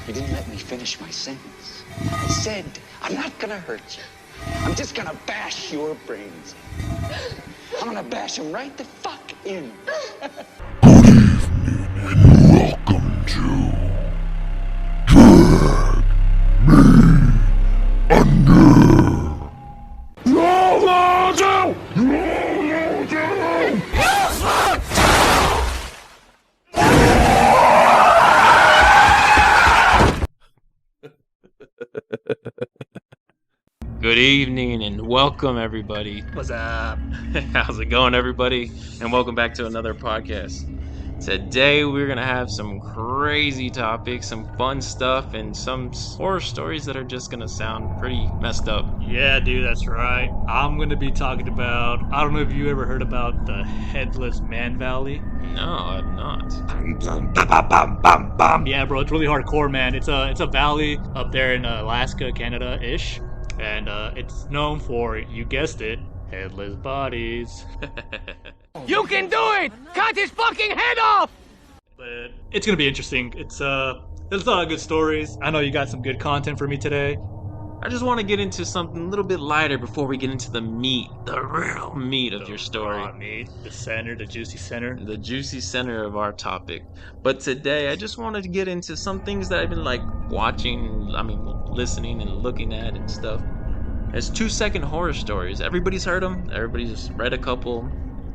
You didn't let me finish my sentence. I said, I'm not gonna hurt you. I'm just gonna bash your brains in. I'm gonna bash them right the fuck in. Good evening and welcome to Drag Me Under. Good evening and welcome everybody. What's up? How's it going, everybody? And welcome back to another podcast. Today we're gonna have some crazy topics, some fun stuff, and some horror stories that are just gonna sound pretty messed up. Yeah, dude, that's right. I'm going to be talking about, I don't know if you ever heard about the Headless Man Valley. No, I'm not. Yeah, bro, it's really hardcore, man. It's a valley up there in Alaska, Canada-ish. And it's known for, you guessed it, headless bodies. You can do it! Cut his fucking head off! But it's gonna be interesting. There's a lot of good stories. I know you got some good content for me today. I just want to get into something a little bit lighter before we get into the meat, the real meat of your story. Raw meat, the center, the juicy center. The juicy center of our topic. But today I just wanted to get into some things that I've been listening and looking at and stuff. It's 2-second horror stories. Everybody's heard them. Everybody's read a couple.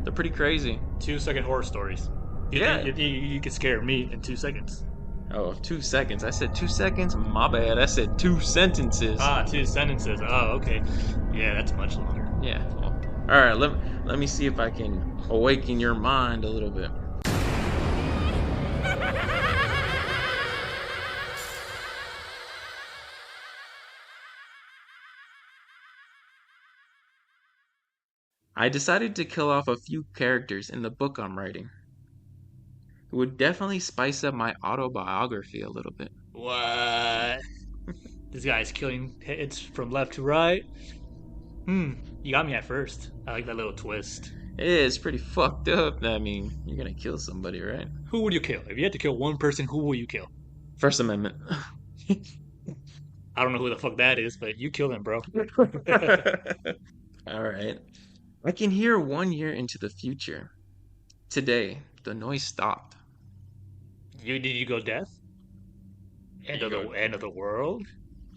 They're pretty crazy. 2-second horror stories. You can scare me in 2 seconds. Oh, 2 seconds. I said 2 seconds? My bad. I said 2 sentences. 2 sentences. Oh, okay. Yeah, that's much longer. Yeah. Well, all right. Let me see if I can awaken your mind a little bit. I decided to kill off a few characters in the book I'm writing. It would definitely spice up my autobiography a little bit. What? This guy's killing hits from left to right. You got me at first. I like that little twist. It is pretty fucked up. I mean, you're gonna kill somebody, right? Who would you kill? If you had to kill one person, who will you kill? First Amendment. I don't know who the fuck that is, but you kill them, bro. Alright. I can hear 1 year into the future. Today, the noise stopped. Did you go death? End of the world?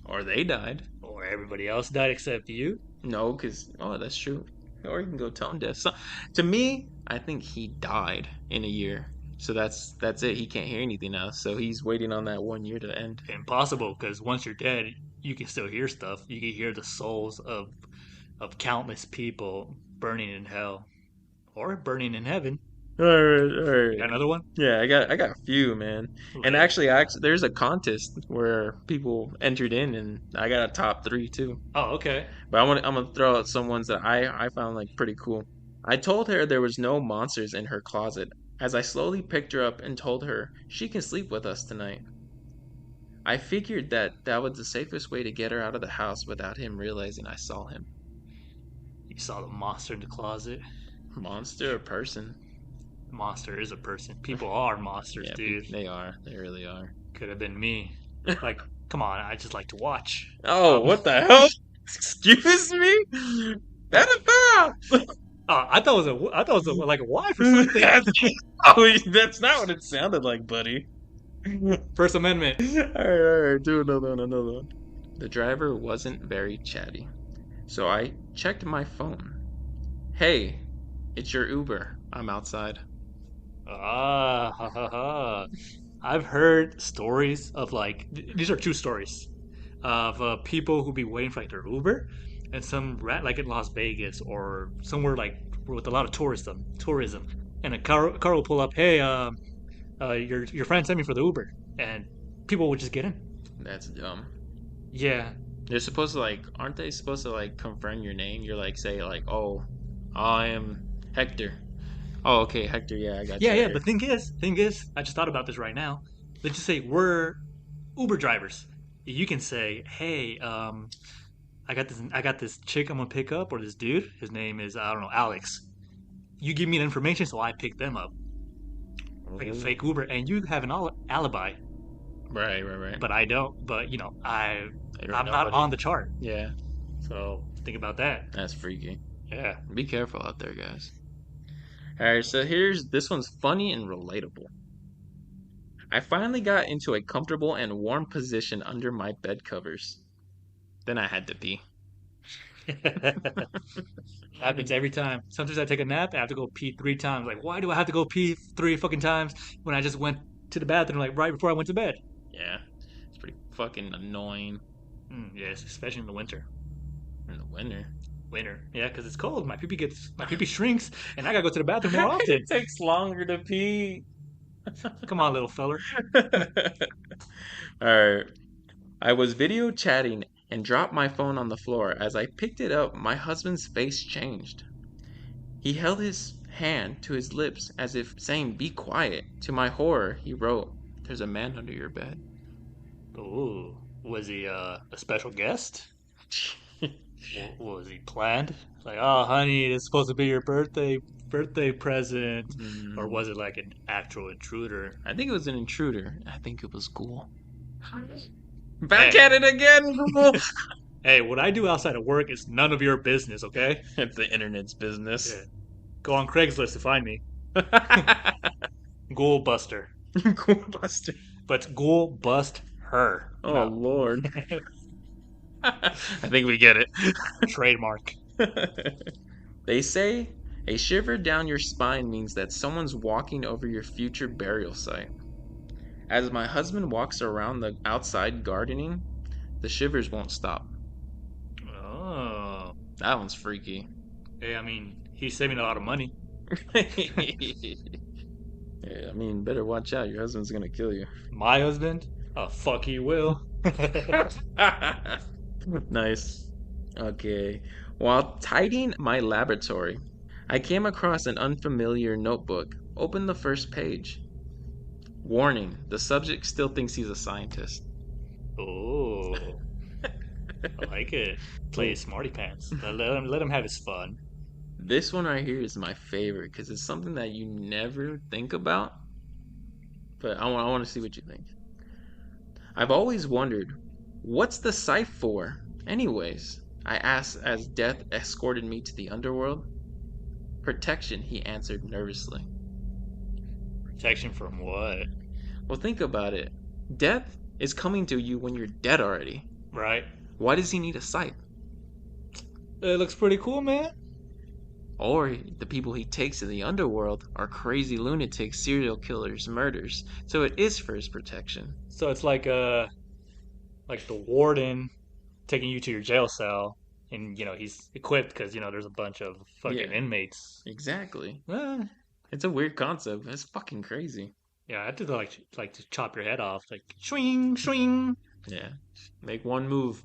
Or they died. Or everybody else died except you? No, because, that's true. Or you can go tone deaf. So, to me, I think he died in a year. So that's it. He can't hear anything else. So he's waiting on that 1 year to end. Impossible, because once you're dead, you can still hear stuff. You can hear the souls of countless people burning in hell. Or burning in heaven. All right. You got another one? Yeah, I got a few, man. And actually, there's a contest where people entered in, and I got a top 3 too. Oh, okay. But I'm gonna throw out some ones that I found like pretty cool. I told her there was no monsters in her closet, as I slowly picked her up and told her she can sleep with us tonight. I figured that was the safest way to get her out of the house without him realizing I saw him. You saw the monster in the closet. Monster or person? Monster is a person. People are monsters, Yeah, dude. they are. They really are. Could have been me. Like, come on, I just like to watch. Oh, what the hell? Excuse me? Pedophile! I thought it was like a wife or something. That's not what it sounded like, buddy. First Amendment. All right, do another one. The driver wasn't very chatty, so I checked my phone. Hey, it's your Uber. I'm outside. I've heard stories of these are true stories of people who be waiting for their Uber, and some rat like in Las Vegas or somewhere like with a lot of tourism, and a car will pull up. Hey, your friend sent me for the Uber, and people would just get in. That's dumb. Yeah, They're supposed to aren't they supposed to confirm your name? You're oh, I am Hector. Oh, okay, Hector. Yeah, I got you. yeah. But thing is, I just thought about this right now. Let's just say we're Uber drivers. You can say, hey, I got this chick I'm gonna pick up, or this dude. His name is, I don't know, Alex. You give me the information, so I pick them up. Like a fake Uber, and you have an alibi. Right. but I don't. But I don't I'm know, not buddy. on the chart. Yeah, So think about that. that's freaky. Yeah. Be careful out there, guys. All right, so this one's funny and relatable. I finally got into a comfortable and warm position under my bed covers. Then I had to pee. Happens every time. Sometimes I take a nap, I have to go pee 3 times. Like, why do I have to go pee 3 fucking times when I just went to the bathroom like right before I went to bed? Yeah, it's pretty fucking annoying Yes, especially in the winter. in the winter. Winter, yeah, because it's cold. My pee pee shrinks, and I gotta go to the bathroom more often. It takes longer to pee. Come on, little feller. All right. I was video chatting and dropped my phone on the floor. As I picked it up, my husband's face changed. He held his hand to his lips as if saying, "Be quiet." To my horror, he wrote, "There's a man under your bed." Ooh, was he a special guest? Was he planned? Like, oh, honey, it's supposed to be your birthday present, or was it like an actual intruder? I think it was an intruder. I think it was cool. Back at it again. Hey, what I do outside of work is none of your business, okay? It's the internet's business. Yeah. Go on Craigslist to find me. Ghoul Buster. Cool Buster. But Ghoul Bust her. Oh No, Lord. I think we get it. trademark. They say a shiver down your spine means that someone's walking over your future burial site. As my husband walks around the outside gardening, the shivers won't stop. Oh. That one's freaky. Hey, I mean, he's saving a lot of money. Yeah, I mean, better watch out. Your husband's gonna kill you. My husband? Oh, fuck, he will. Nice. Okay. While tidying my laboratory, I came across an unfamiliar notebook. Open the first page. Warning, the subject still thinks he's a scientist. Oh. I like it. Play his smarty pants. Let him have his fun. This one right here is my favorite because it's something that you never think about. But I want to see what you think. I've always wondered, what's the scythe for? Anyways, I asked as death escorted me to the underworld. Protection, he answered nervously. Protection from what? Well, think about it. Death is coming to you when you're dead already. Right? Why does he need a scythe? It looks pretty cool, man. Or the people he takes to the underworld are crazy lunatics, serial killers, murders. So it is for his protection. So it's like the warden taking you to your jail cell, and he's equipped because there's a bunch of fucking Yeah. inmates. Exactly. Eh, It's a weird concept. It's fucking crazy. yeah, I have to like to chop your head off, like swing, swing. Yeah. Make one move.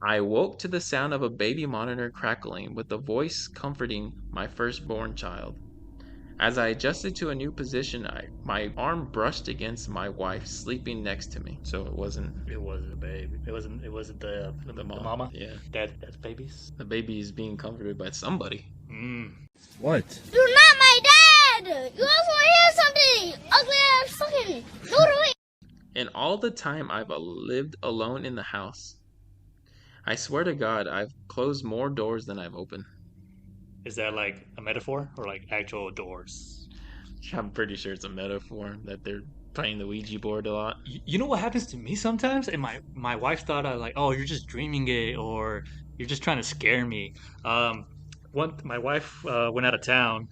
I woke to the sound of a baby monitor crackling, with the voice comforting my firstborn child. As I adjusted to a new position, my arm brushed against my wife sleeping next to me. So it wasn't It wasn't a baby. It wasn't the the mom. mama. Yeah. That's babies. The baby is being comforted by somebody. What? You're not my dad! You also hear something! Ugly ass fucking noodle! In all the time I've lived alone in the house, I swear to God, I've closed more doors than I've opened. Is that like a metaphor or like actual doors? I'm pretty sure it's a metaphor that they're playing the Ouija board a lot. You know what happens to me sometimes? And my wife thought I like, oh, you're just dreaming it, or you're just trying to scare me. My wife went out of town,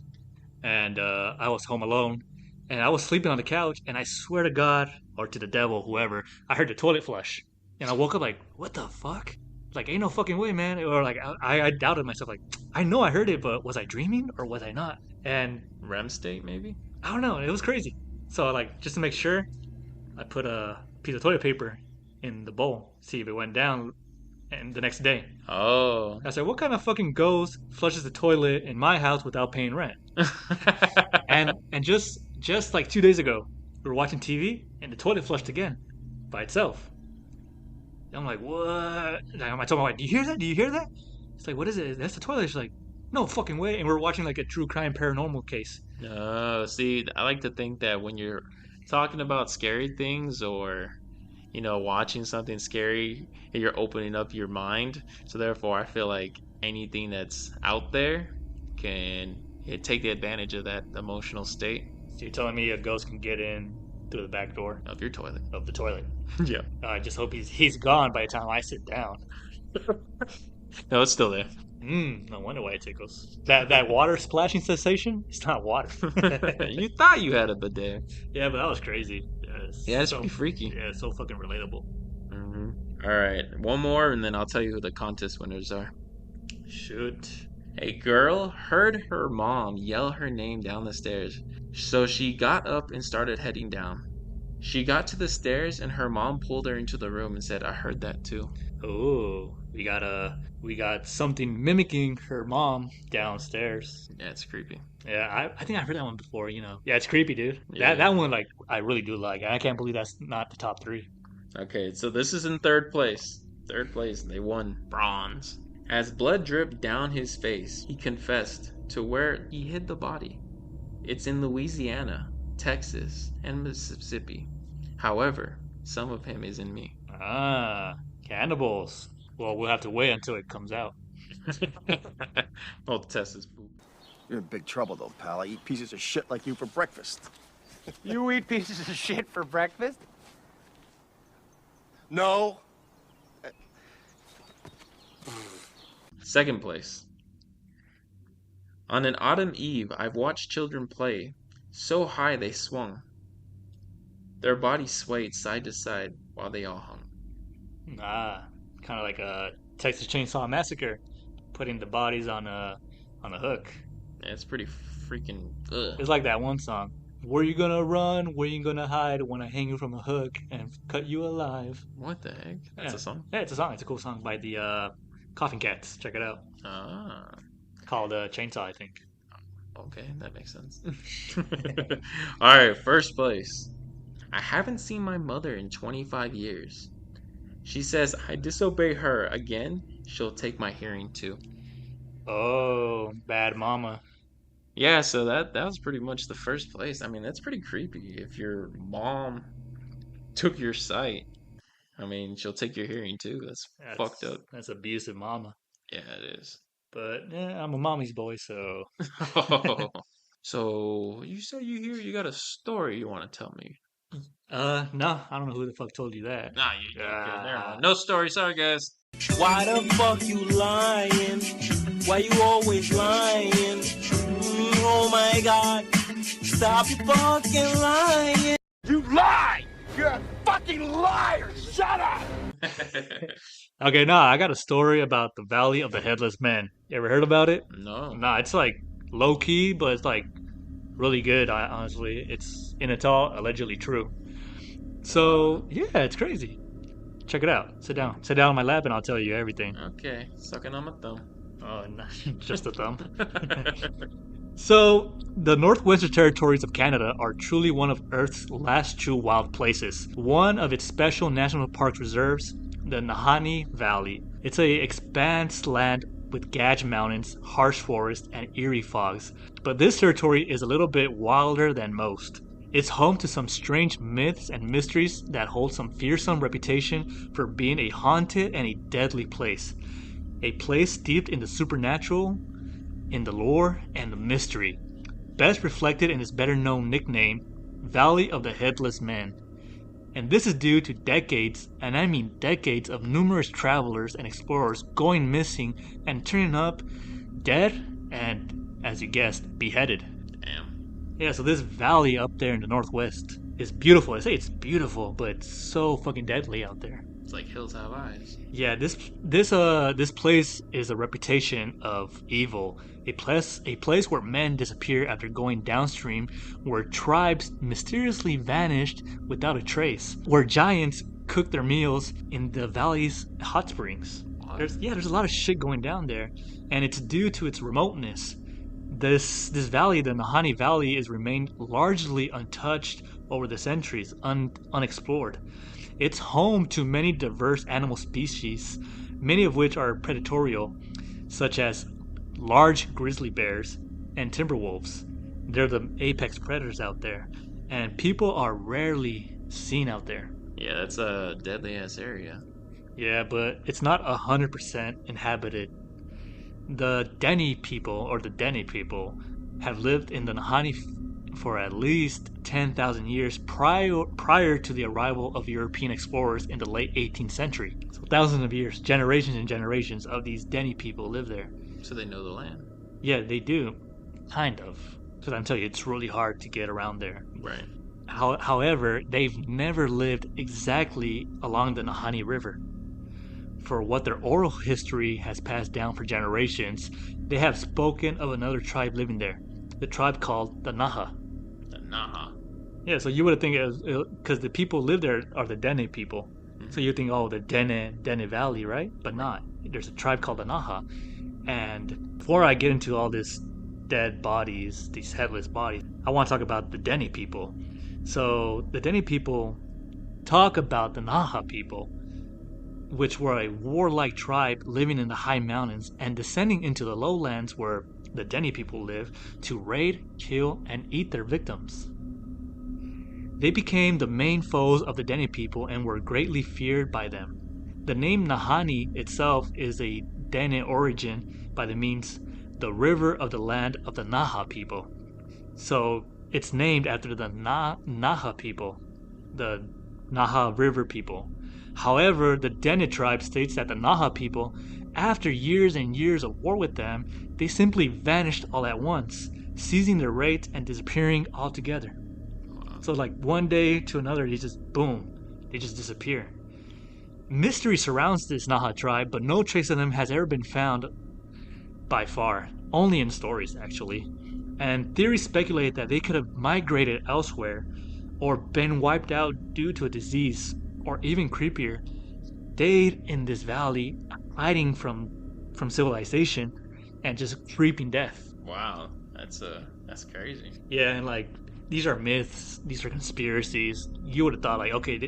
and I was home alone, and I was sleeping on the couch, and I swear to God, or to the devil, whoever, I heard the toilet flush, and I woke up like, what the fuck? Like, ain't no fucking way, man. Or like, I doubted myself. Like, I know I heard it, but was I dreaming or was I not? And REM state, maybe? I don't know. It was crazy. So like, just to make sure, I put a piece of toilet paper in the bowl, see if it went down. And the next day, Oh. I said, "What kind of fucking ghost flushes the toilet in my house without paying rent?" And just like 2 days ago, we were watching TV and the toilet flushed again by itself. And I'm like, "What?" And I told my wife, "Do you hear that? Do you hear that?" It's like, "What is it? That's the toilet." She's like, "No fucking way!" And we're watching like a true crime paranormal case. Oh, see, I like to think that when talking about scary things or watching something scary, you're opening up your mind. So therefore, I feel like anything that's out there can take the advantage of that emotional state So you're telling me a ghost can get in through the back door of your toilet. of the toilet? Yeah. I just hope he's gone by the time I sit down. No, it's still there. No wonder why it tickles. That water splashing sensation? It's not water. You thought you had a bidet. Yeah, but that was crazy. Yeah, it's pretty freaky. Yeah, it's so fucking relatable. All right, one more, and then I'll tell you who the contest winners are. Shoot. A girl heard her mom yell her name down the stairs, so she got up and started heading down. She got to the stairs, and her mom pulled her into the room and said, "I heard that too." Oh, we got something mimicking her mom downstairs. Yeah, it's creepy. Yeah, I think I've heard that one before. Yeah, it's creepy, dude. Yeah. That one, like, I really do like. I can't believe that's not the top three. Okay, so this is in third place. Third place, they won bronze. As blood dripped down his face, he confessed to where he hid the body. It's in Louisiana, Texas, and Mississippi. However, some of him is in me. Ah, cannibals. Well, we'll have to wait until it comes out. Oh, the test is poop. You're in big trouble, though, pal. I eat pieces of shit like you for breakfast. You eat pieces of shit for breakfast? No. Second place. On an autumn eve, I've watched children play. So high they swung. Their bodies swayed side to side while they all hung. Ah, kind of like a Texas Chainsaw Massacre, putting the bodies on a hook. Yeah, it's pretty freaking ugh. It's like that one song. Where you gonna run? Where you gonna hide when I hang you from a hook and cut you alive? What the heck? That's Yeah. a song? Yeah, it's a song. It's a cool song by the Coffin Cats. Check it out. Ah, Called Chainsaw, I think. okay, that makes sense. Alright, first place. I haven't seen my mother in 25 years. She says I disobey her again, she'll take my hearing too. Oh, bad mama. Yeah, so that was pretty much the first place. I mean, that's pretty creepy. If your mom took your sight, I mean, she'll take your hearing too. That's fucked up. That's abusive mama. Yeah, it is. But yeah, I'm a mommy's boy, so So you said you got a story you want to tell me? no, I don't know who the fuck told you that. Nah, okay, never mind. No story. Sorry, guys. Why the fuck you lying? Why you always lying? Oh my god, stop your fucking lying. You lie! You're a fucking liar! Shut up! Okay, nah, I got a story about the Valley of the Headless Men. You ever heard about it? No. Nah, it's like low key, but it's like really good. Honestly, it's all allegedly true. So yeah, it's crazy. Check it out. Sit down on my lap, and I'll tell you everything. Okay, sucking on my thumb. Oh, no, just a thumb. So, the Northwestern Territories of Canada are truly one of Earth's last true wild places. One of its special national parks reserves, the Nahanni Valley. It's a expanse land with Gage Mountains, harsh forests, and eerie fogs. But this territory is a little bit wilder than most. It's home to some strange myths and mysteries that hold some fearsome reputation for being a haunted and a deadly place. A place steeped in the supernatural, in the lore, and the mystery. Best reflected in its better known nickname, Valley of the Headless Men. And this is due to decades, and I mean decades, of numerous travelers and explorers going missing and turning up dead and, as you guessed, beheaded. Damn. Yeah, so this valley up there in the northwest is beautiful. I say it's beautiful, but it's so fucking deadly out there. It's like hills have eyes. Yeah, this place is a reputation of evil. A place where men disappear after going downstream, where tribes mysteriously vanished without a trace, where giants cook their meals in the valley's hot springs. There's a lot of shit going down there, and it's due to its remoteness. This valley, the Nahanni Valley, has remained largely untouched over the centuries, unexplored. It's home to many diverse animal species, many of which are predatory, such as large grizzly bears and timber wolves. They're the apex predators out there. and people are rarely seen out there. Yeah, that's a deadly ass area. Yeah, but it's not 100% inhabited. The Deni people, have lived in the Nahani for at least 10,000 years prior to the arrival of European explorers in the late 18th century. So thousands of years, generations and generations of these Deni people live there. So they know the land. Yeah, they do, kind of. Because I'm telling you, it's really hard to get around there. Right. However, they've never lived exactly along the Nahani River. For what their oral history has passed down for generations, they have spoken of another tribe living there, the tribe called the Naha. The Naha. Yeah, so you would think because the people live there are the Dene people. So you think, oh, the Dene Valley, right? But not. There's a tribe called the Naha. And before I get into all this dead bodies, these headless bodies, I want to talk about the Dene people. So the Dene people talk about the Naha people, which were a warlike tribe living in the high mountains and descending into the lowlands where the Dene people live to raid, kill, and eat their victims. They became the main foes of the Dene people and were greatly feared by them. The name Nahani itself is a Dene origin by the means the river of the land of the Naha people. So it's named after the Naha people, the Naha River people. However, the Dene tribe states that the Naha people, after years and years of war with them, they simply vanished all at once, seizing their raids and disappearing altogether. So like one day to another, they just disappear. Mystery surrounds this Naha tribe, but no trace of them has ever been found by far, only in stories actually. And theories speculate that they could have migrated elsewhere or been wiped out due to a disease, or even creepier, stayed in this valley hiding from civilization and just reaping death. Wow, that's crazy. Yeah, and like these are myths, these are conspiracies. You would have thought like, okay,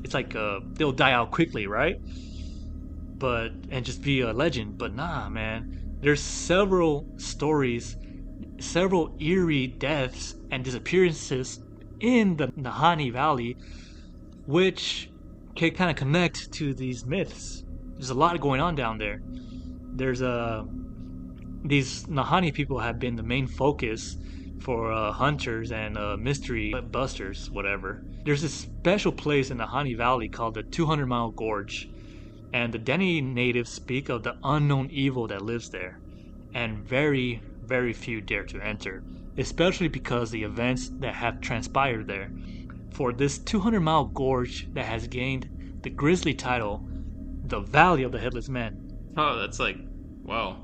it's like they'll die out quickly, right? But and just be a legend. But nah, man. There's several stories, several eerie deaths and disappearances in the Nahani Valley, which can kind of connect to these myths. There's a lot going on down there. There's these Nahani people have been the main focus for hunters and mystery busters, whatever. There's this special place in the Nahani Valley called the 200-Mile Gorge, and the Dene natives speak of the unknown evil that lives there, and very, very few dare to enter, especially because the events that have transpired there. For this 200-Mile Gorge that has gained the grisly title, the Valley of the Headless Man. Oh, that's like, wow.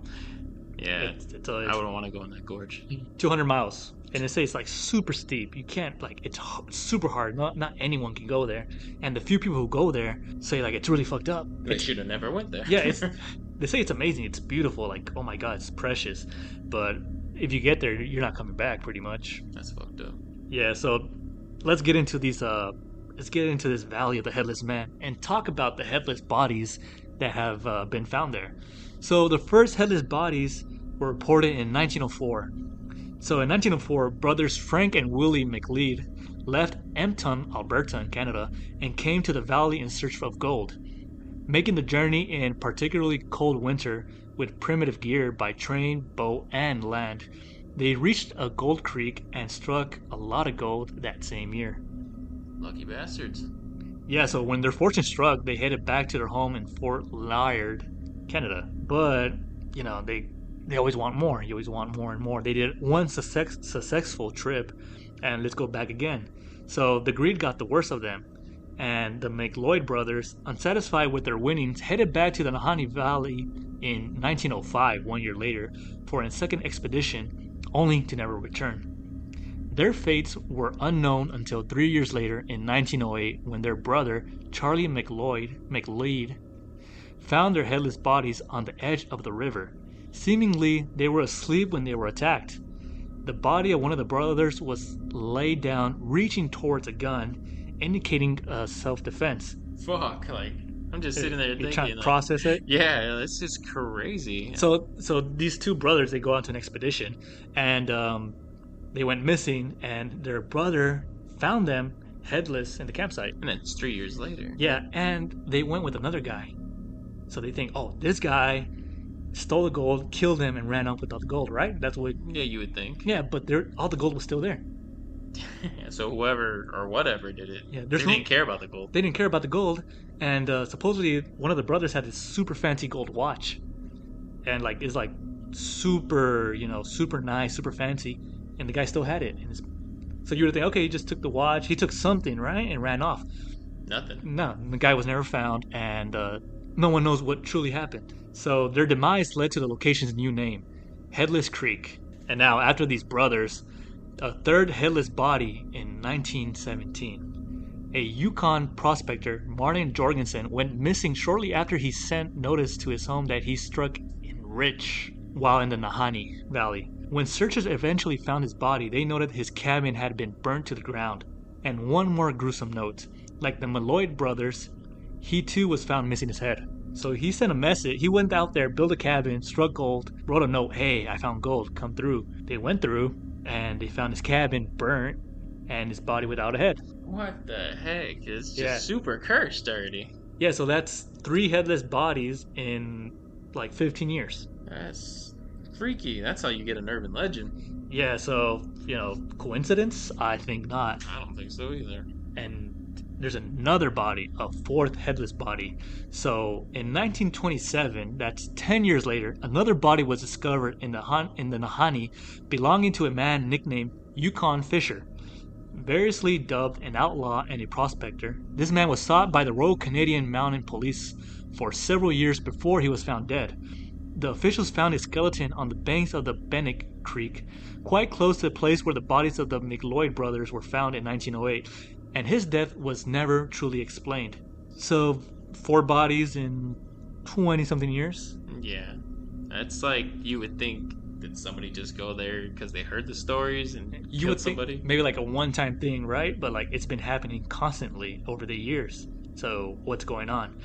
Yeah, I wouldn't want to go in that gorge. 200 miles. And they say it's like super steep. You can't, like, it's super hard. Not anyone can go there. And the few people who go there say, like, it's really fucked up. They should have never went there. Yeah, they say it's amazing. It's beautiful. Like, oh my God, it's precious. But if you get there, you're not coming back, pretty much. That's fucked up. Yeah, so let's get into these, let's get into this Valley of the Headless Man and talk about the headless bodies that have been found there. So the first headless bodies were reported in 1904. So in 1904, brothers Frank and Willie McLeod left Empton, Alberta in Canada, and came to the valley in search of gold, making the journey in particularly cold winter with primitive gear by train, boat, and land. They reached a gold creek and struck a lot of gold that same year. Lucky bastards. Yeah, so when their fortune struck, they headed back to their home in Fort Liard, Canada. But, you know, they always want more. You always want more and more. They did one successful trip, and let's go back again. So the greed got the worst of them, and the McLeod brothers, unsatisfied with their winnings, headed back to the Nahani Valley in 1905, 1 year later, for a second expedition, only to never return. Their fates were unknown until 3 years later in 1908, when their brother, Charlie McLeod, found their headless bodies on the edge of the river. Seemingly, they were asleep when they were attacked. The body of one of the brothers was laid down, reaching towards a gun, indicating self-defense. Fuck, like, I'm just sitting there thinking, trying to like, process it. Yeah, that's just crazy. So these two brothers, they go out to an expedition, and they went missing, and their brother found them headless in the campsite. And then it's 3 years later. Yeah, and they went with another guy. So they think, oh, this guy stole the gold, killed him, and ran off with all the gold, right? That's what. Yeah, you would think. Yeah, but all the gold was still there. So whoever or whatever did it, Yeah, they didn't care about the gold. They didn't care about the gold, and supposedly one of the brothers had this super fancy gold watch, and like is like super, super nice, super fancy, and the guy still had it. So you would think, okay, he just took the watch, he took something, right, and ran off. Nothing. No, the guy was never found, and no one knows what truly happened. So their demise led to the location's new name, Headless Creek. And now, after these brothers, a third headless body in 1917. A Yukon prospector, Martin Jorgensen, went missing shortly after he sent notice to his home that he struck rich while in the Nahanni Valley. When searchers eventually found his body, they noted his cabin had been burnt to the ground. And one more gruesome note, like the Malloy brothers, he too was found missing his head. So he sent a message. He went out there, built a cabin, struck gold, wrote a note, hey, I found gold, come through. They went through, and they found his cabin burnt, and his body without a head. What the heck? It's just super cursed already. Yeah, so that's 3 headless bodies in like 15 years. That's freaky. That's how you get an urban legend. Yeah, so, coincidence? I think not. I don't think so either. And there's another body, a 4th headless body. So in 1927, that's 10 years later, another body was discovered in the Nahanni belonging to a man nicknamed Yukon Fisher. Variously dubbed an outlaw and a prospector, this man was sought by the Royal Canadian Mounted Police for several years before he was found dead. The officials found his skeleton on the banks of the Bannock Creek, quite close to the place where the bodies of the McLeod brothers were found in 1908, and his death was never truly explained. So, 4 bodies in 20-something years? Yeah. That's like, you would think, did somebody just go there because they heard the stories and You killed would somebody? think maybe like a one-time thing, right? But like it's been happening constantly over the years. So, what's going on?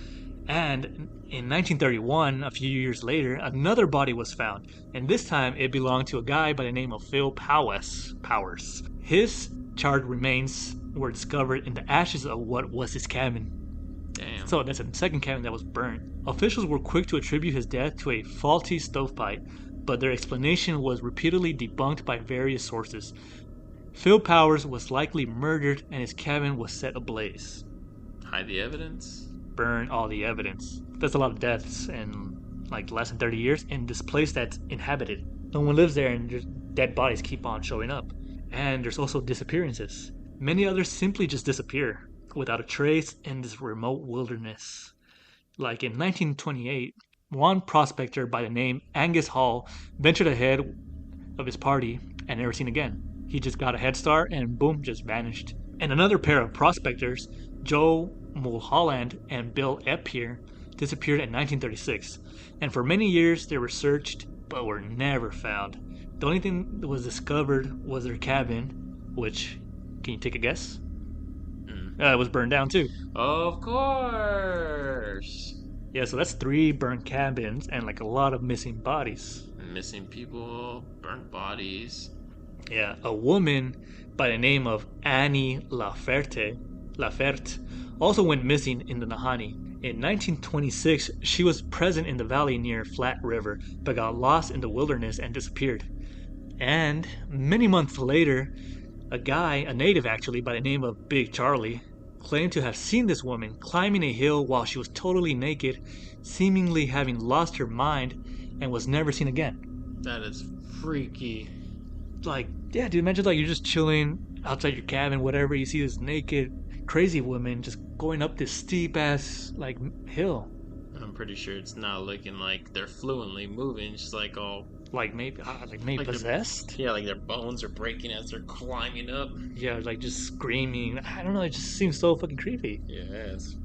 And in 1931, a few years later, another body was found, and this time it belonged to a guy by the name of Phil Powers. His charred remains were discovered in the ashes of what was his cabin. Damn. So that's a second cabin that was burnt. Officials were quick to attribute his death to a faulty stovepipe, but their explanation was repeatedly debunked by various sources. Phil Powers was likely murdered and his cabin was set ablaze. Hide the evidence? Burn all the evidence. That's a lot of deaths in like less than 30 years in this place that's inhabited. No one lives there and just dead bodies keep on showing up. And there's also disappearances. Many others simply just disappear without a trace in this remote wilderness. Like in 1928, one prospector by the name Angus Hall ventured ahead of his party and never seen again. He just got a head start and boom, just vanished. And another pair of prospectors, Joe Mulholland and Bill Eppier, disappeared in 1936. And for many years they were searched but were never found. The only thing that was discovered was their cabin, which, can you take a guess? It was burned down too. Of course. Yeah, so that's 3 burnt cabins and like a lot of missing bodies. Missing people, burnt bodies. Yeah, a woman by the name of Annie Laferte also went missing in the Nahanni. In 1926, she was present in the valley near Flat River, but got lost in the wilderness and disappeared. And many months later, a native actually, by the name of Big Charlie, claimed to have seen this woman climbing a hill while she was totally naked, seemingly having lost her mind, and was never seen again. That is freaky. Like, yeah, dude, imagine like you're just chilling outside your cabin, whatever, you see this naked, crazy woman just going up this steep ass like hill. I'm pretty sure it's not looking like they're fluently moving, just like all maybe like possessed. Yeah, like their bones are breaking as they're climbing up. Yeah, like just screaming. I don't know. It just seems so fucking creepy. Yeah, it's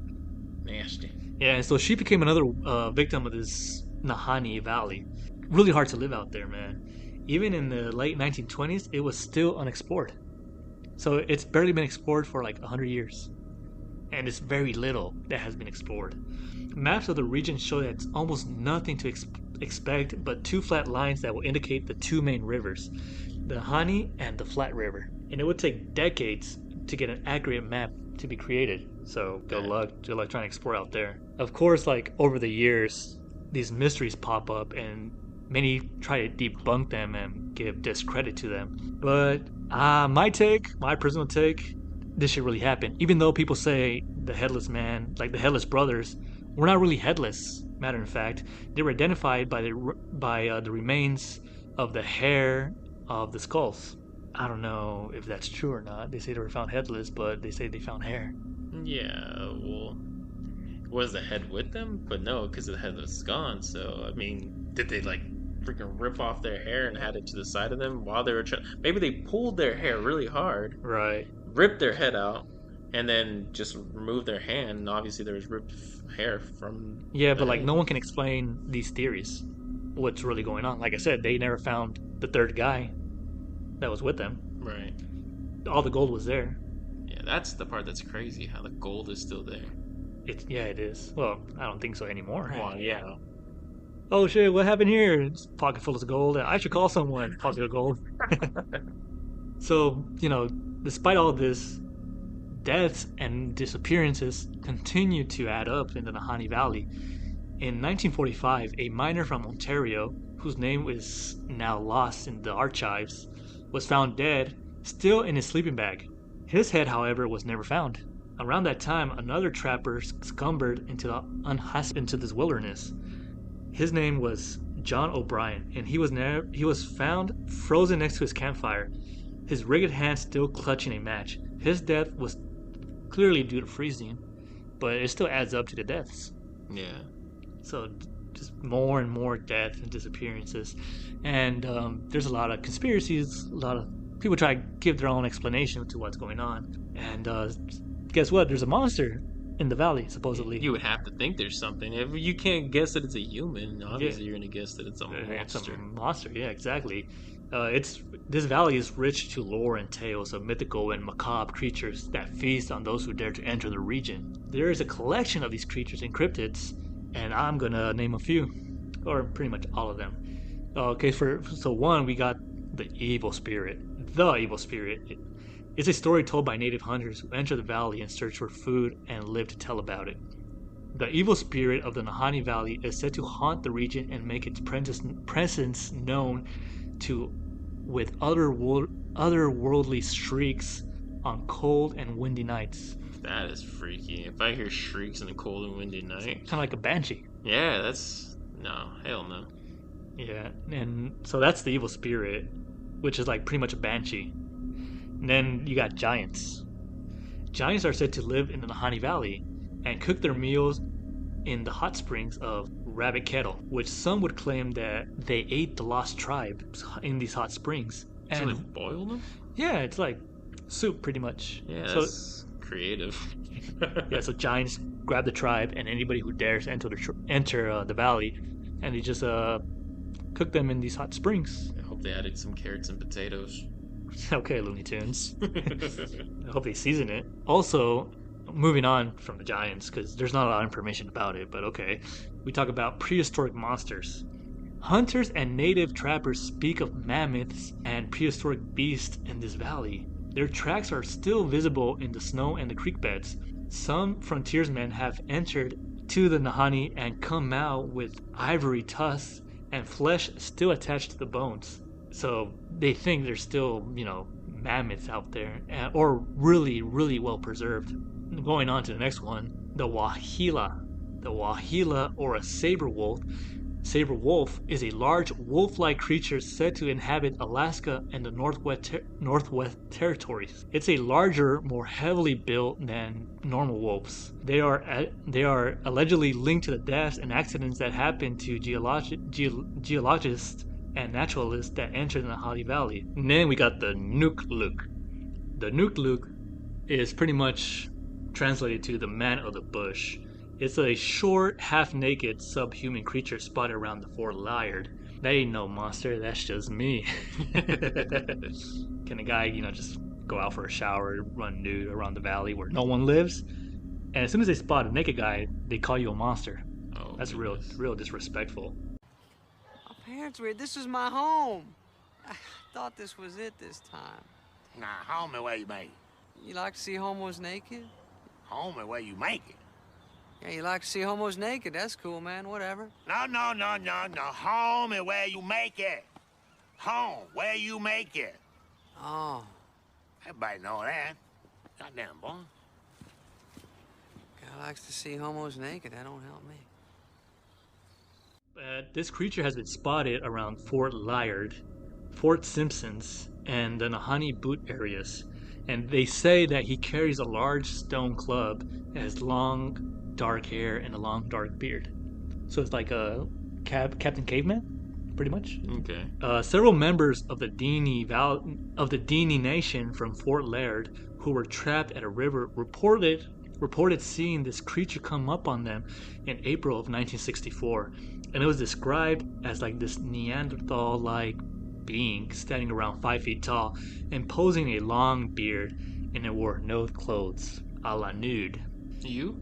nasty. Yeah, so she became another victim of this Nahanni Valley. Really hard to live out there, man. Even in the late 1920s, it was still unexplored. So it's barely been explored for like 100 years. And it's very little that has been explored. Maps of the region show that it's almost nothing to expect but 2 flat lines that will indicate the 2 main rivers. the Hani, and the Flat River. And it would take decades to get an accurate map to be created. So good luck trying to explore out there. Of course, like over the years, these mysteries pop up and many try to debunk them and give discredit to them. But my personal take, this shit really happened. Even though people say the Headless Man, like the Headless brothers, were not really headless. Matter of fact, they were identified by the remains of the hair of the skulls. I don't know if that's true or not. They say they were found headless, but they say they found hair. Yeah, well, was the head with them? But no, because the head was gone. So, I mean, did they like freaking rip off their hair and had it to the side of them while they were trying? Maybe they pulled their hair really hard, Right. ripped their head out, and then just removed their hand. And obviously, there was ripped hair from. Yeah, the but like head. no one can explain these theories. What's really going on? Like I said, they never found the third guy that was with them. Right. All the gold was there. Yeah, that's the part that's crazy. How the gold is still there. It is. Well, I don't think so anymore. Well, yeah. Oh shit, what happened here? It's pocket full of gold. I should call someone. Pocket of gold. So, despite all of this, deaths and disappearances continue to add up in the Nahanni Valley. In 1945, a miner from Ontario, whose name is now lost in the archives, was found dead, still in his sleeping bag. His head, however, was never found. Around that time, another trapper scumbered into this wilderness. His name was John O'Brien, and he was found frozen next to his campfire, his rigged hand still clutching a match. His death was clearly due to freezing, but it still adds up to the deaths. Yeah. So just more and more death and disappearances, and there's a lot of conspiracies. A lot of people try to give their own explanation to what's going on. And guess what? There's a monster in the valley, supposedly. You would have to think there's something. If you can't guess that it's a human, obviously you're gonna guess that it's a It's monster. a monster, yeah, exactly. This valley is rich to lore and tales of mythical and macabre creatures that feast on those who dare to enter the region. There is a collection of these creatures and cryptids, and I'm gonna name a few, or pretty much all of them. Okay, so one, we got the evil spirit. The evil spirit. It's a story told by native hunters who enter the valley in search for food and live to tell about it. The evil spirit of the Nahanni Valley is said to haunt the region and make its presence known with otherworldly shrieks on cold and windy nights. That is freaky. If I hear shrieks in a cold and windy night. Kind of like a banshee. Yeah, that's... No, hell no. Yeah, and so that's the evil spirit, which is like pretty much a banshee. And then you got giants. Giants are said to live in the Nahanni Valley and cook their meals in the hot springs of Rabbit Kettle, which some would claim that they ate the lost tribe in these hot springs. So And they boil them? yeah, it's like soup pretty much. Yeah, So that's creative. yeah, so giants grab the tribe and anybody who dares enter the valley, and they just cook them in these hot springs. I hope they added some carrots and potatoes. Okay, Looney Tunes. I hope they season it. Also, moving on from the giants, because there's not a lot of information about it, but okay. We talk about prehistoric monsters. Hunters and native trappers speak of mammoths and prehistoric beasts in this valley. Their tracks are still visible in the snow and the creek beds. Some frontiersmen have entered to the Nahanni and come out with ivory tusks and flesh still attached to the bones. So they think there's still, mammoths out there, or really, really well preserved. Going on to the next one, the Wahila. The Wahila, or a saber wolf. Saber wolf is a large wolf-like creature said to inhabit Alaska and the Northwest Territories. It's a larger, more heavily built than normal wolves. They are allegedly linked to the deaths and accidents that happen to geologists and naturalists that enter the Nahanni Valley. And then we got the Nukluk. The Nukluk is pretty much translated to the man of the bush. It's a short, half-naked, subhuman creature spotted around the Fort Liard. That ain't no monster, that's just me. Can a guy, just go out for a shower, run nude around the valley where no one lives? And as soon as they spot a naked guy, they call you a monster. Oh, That's real disrespectful. My parents were. This is my home. Thought this was it this time. Nah, homie, where you make it? You like to see homos naked? Homie, where you make it? Yeah, you like to see homos naked. That's cool, man. Whatever. No. Homie, where you make it? Home, where you make it? Oh. Everybody know that. Goddamn, boy. Guy likes to see homos naked. That don't help me. This creature has been spotted around Fort Liard, Fort Simpsons, and the Nahanni Boot areas. And they say that he carries a large stone club, has long dark hair, and a long dark beard. So it's like a Captain Caveman, pretty much. Okay. Several members of the Dini Nation from Fort Laird, who were trapped at a river, reported seeing this creature come up on them in April of 1964, and it was described as like this Neanderthal-like being standing around 5 feet tall and posing a long beard, and it wore no clothes, a la nude. You?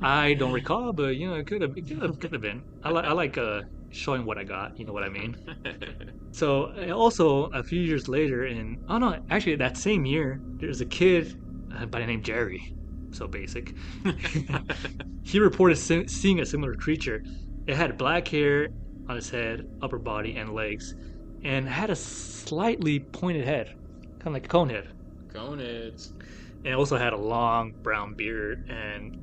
I don't recall, but it could have been. I like showing what I got. You know what I mean? So also a few years later, actually that same year, there's a kid by the name Jerry. So basic. He reported seeing a similar creature. It had black hair on its head, upper body, and legs, and had a slightly pointed head, kind of like a cone head. Coneheads. And it also had a long brown beard, and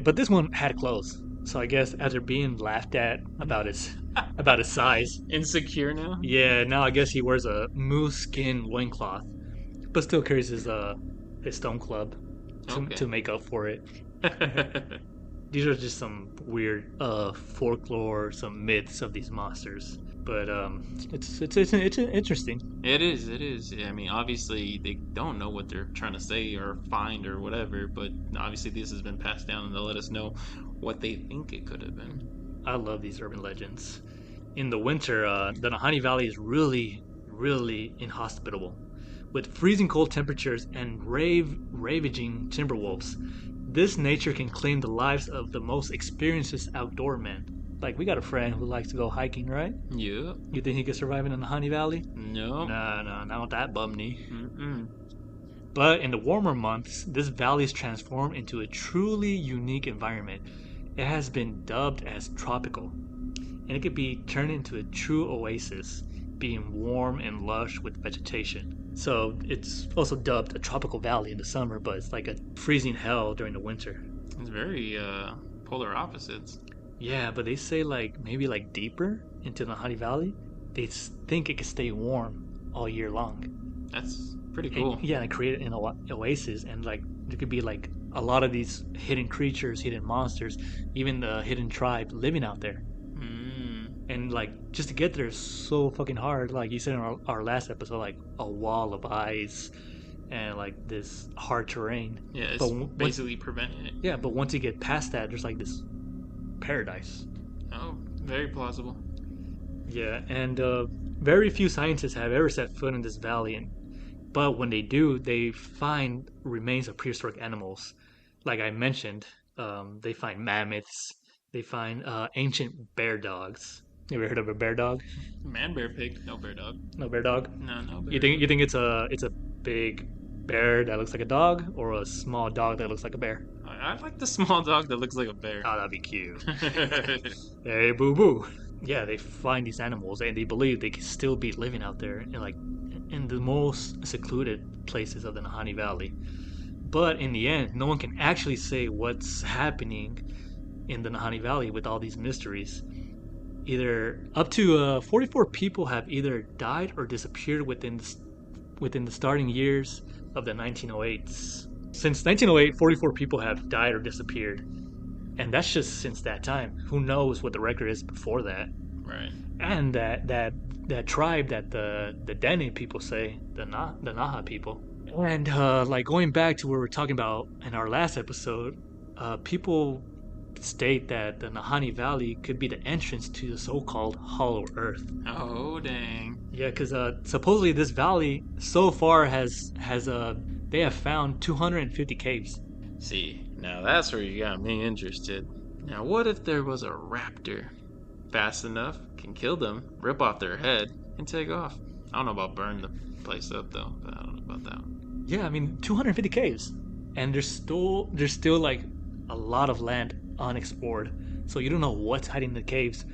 but this one had clothes. So I guess after being laughed at about his size, Insecure now? yeah, now I guess he wears a moose skin loincloth, but still carries his stone club to make up for it. These are just some weird folklore, some myths of these monsters. But it's interesting. It is. I mean, obviously they don't know what they're trying to say or find or whatever, but obviously this has been passed down and they'll let us know what they think it could have been. I love these urban legends. In the winter, the Nahanni Valley is really, really inhospitable. With freezing cold temperatures and ravaging timber wolves, this nature can claim the lives of the most experienced outdoor men. Like, we got a friend who likes to go hiking, right? Yeah. You think he could survive in the Nahanni Valley? No. No, not that bumney. Mm-mm. But in the warmer months, this valley is transformed into a truly unique environment. It has been dubbed as tropical, and it could be turned into a true oasis, being warm and lush with vegetation. So it's also dubbed a tropical valley in the summer, but it's like a freezing hell during the winter. It's very polar opposites. Yeah, but they say maybe deeper into the Nahanni Valley, they think it can stay warm all year long. That's pretty cool. And create an oasis, and there could be a lot of these hidden creatures, hidden monsters, even the hidden tribe living out there. And just to get there is so fucking hard. Like you said in our last episode, a wall of ice and this hard terrain. Yeah, it's basically preventing it. Yeah, but once you get past that, there's this paradise. Oh, very plausible. Yeah, and very few scientists have ever set foot in this valley, but when they do, they find remains of prehistoric animals. Like I mentioned, they find mammoths. They find ancient bear dogs. You ever heard of a bear dog? Man, bear, pig, no bear dog. No bear dog? No bear. You think it's a big bear that looks like a dog, or a small dog that looks like a bear? I like the small dog that looks like a bear. Oh, that'd be cute. Hey, boo boo. Yeah, they find these animals and they believe they can still be living out there in the most secluded places of the Nahanni Valley. But in the end, no one can actually say what's happening in the Nahanni Valley with all these mysteries. Either up to 44 people have either died or disappeared within the starting years of the 1908s. Since 1908, 44 people have died or disappeared, and that's just since that time. Who knows what the record is before that? Right. And that tribe that the Dene people say, the Naha people. And going back to what we were talking about in our last episode, people state that the Nahanni Valley could be the entrance to the so-called Hollow Earth. Oh, dang. Yeah, because supposedly this valley so far they have found 250 caves. See, now that's where you got me interested. Now, what if there was a raptor? Fast enough, can kill them, rip off their head, and take off. I don't know about burn the place up though, but I don't know about that one. Yeah, I mean 250 caves, and there's still like a lot of land unexplored. So you don't know what's hiding in the caves.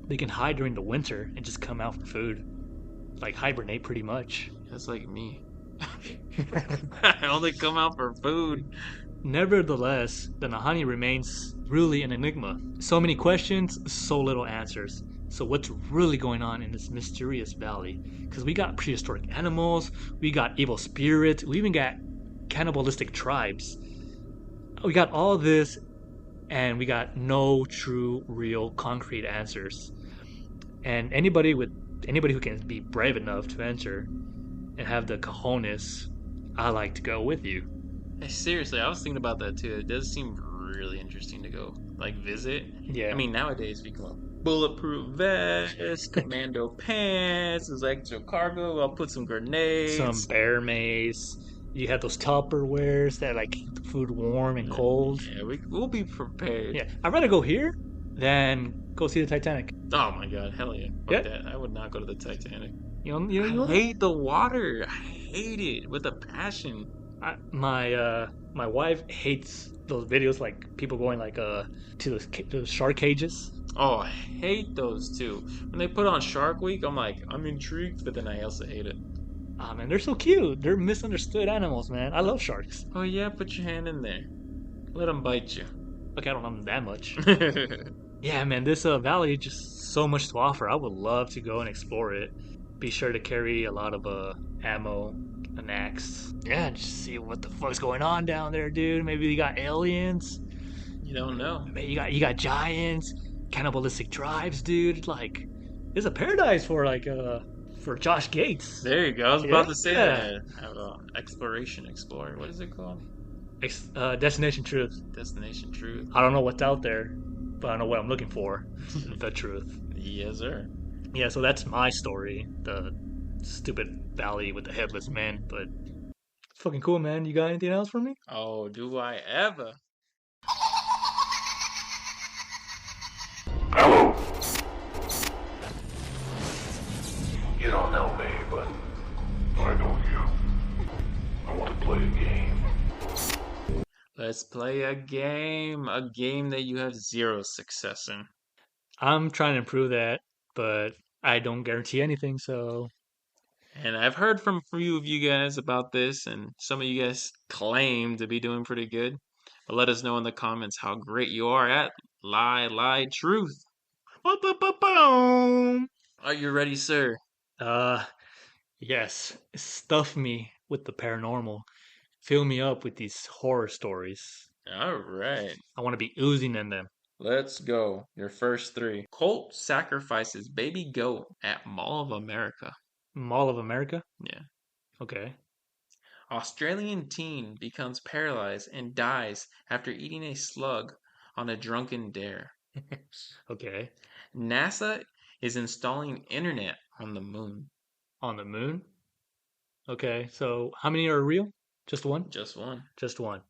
They can hide during the winter and just come out for food, like hibernate pretty much. That's like me. I only come out for food. Nevertheless, the Nahani remains really an enigma. So many questions, so little answers. So what's really going on in this mysterious valley? Because we got prehistoric animals, we got evil spirits, we even got cannibalistic tribes. We got all this, and we got no true, real, concrete answers. And anybody who can be brave enough to enter and have the cojones, I like to go with you. Hey, seriously, I was thinking about that too. It does seem really interesting to go like visit. Yeah. I mean, nowadays we can bulletproof vest, commando pants, there's extra cargo. I'll put some grenades. Some bear mace. You have those Tupperwares that like keep the food warm and cold. Yeah, we'll be prepared. Yeah, I'd rather go here than go see the Titanic. Oh my god, hell yeah. Fuck Yeah. that. I would not go to the Titanic. You I hate the water. I hate it with a passion. my wife hates those videos like people going like to the shark cages. Oh, I hate those too. When they put on Shark Week, I'm like, I'm intrigued, but then I also hate it. Ah man, they're so cute. They're misunderstood animals, man. I love sharks. Oh yeah, put your hand in there. Let them bite you. Okay, I don't know them that much. Yeah, man, this valley just so much to offer. I would love to go and explore it. Be sure to carry a lot of ammo, an axe. Yeah, just see what the fuck's going on down there, dude. Maybe you got aliens. You don't know. Maybe you got giants, cannibalistic tribes, dude. Like, it's a paradise for Josh Gates. There you go. I was about to say Yeah. that. Exploration Explorer. What is it called? Destination Truth. Destination Truth. I don't know what's out there, but I know what I'm looking for. The truth. Yes, sir. Yeah, so that's my story. The stupid valley with the headless man, but it's fucking cool, man. You got anything else for me? Oh, do I ever? Hello. You don't know me, but I know you. I want to play a game. Let's play a game. A game that you have zero success in. I'm trying to improve that, but I don't guarantee anything, so And I've heard from a few of you guys about this, and some of you guys claim to be doing pretty good. But let us know in the comments how great you are at Lie Truth. Are you ready, sir? yes, stuff me with the paranormal. Fill me up with these horror stories. All right. I want to be oozing in them. Let's go. Your first three. Colt sacrifices baby goat at Mall of America. Mall of America? Yeah. Okay. Australian teen becomes paralyzed and dies after eating a slug on a drunken dare. Okay. NASA is installing internet on the moon. On the moon? Okay, so how many are real? Just one? Just one. Just one.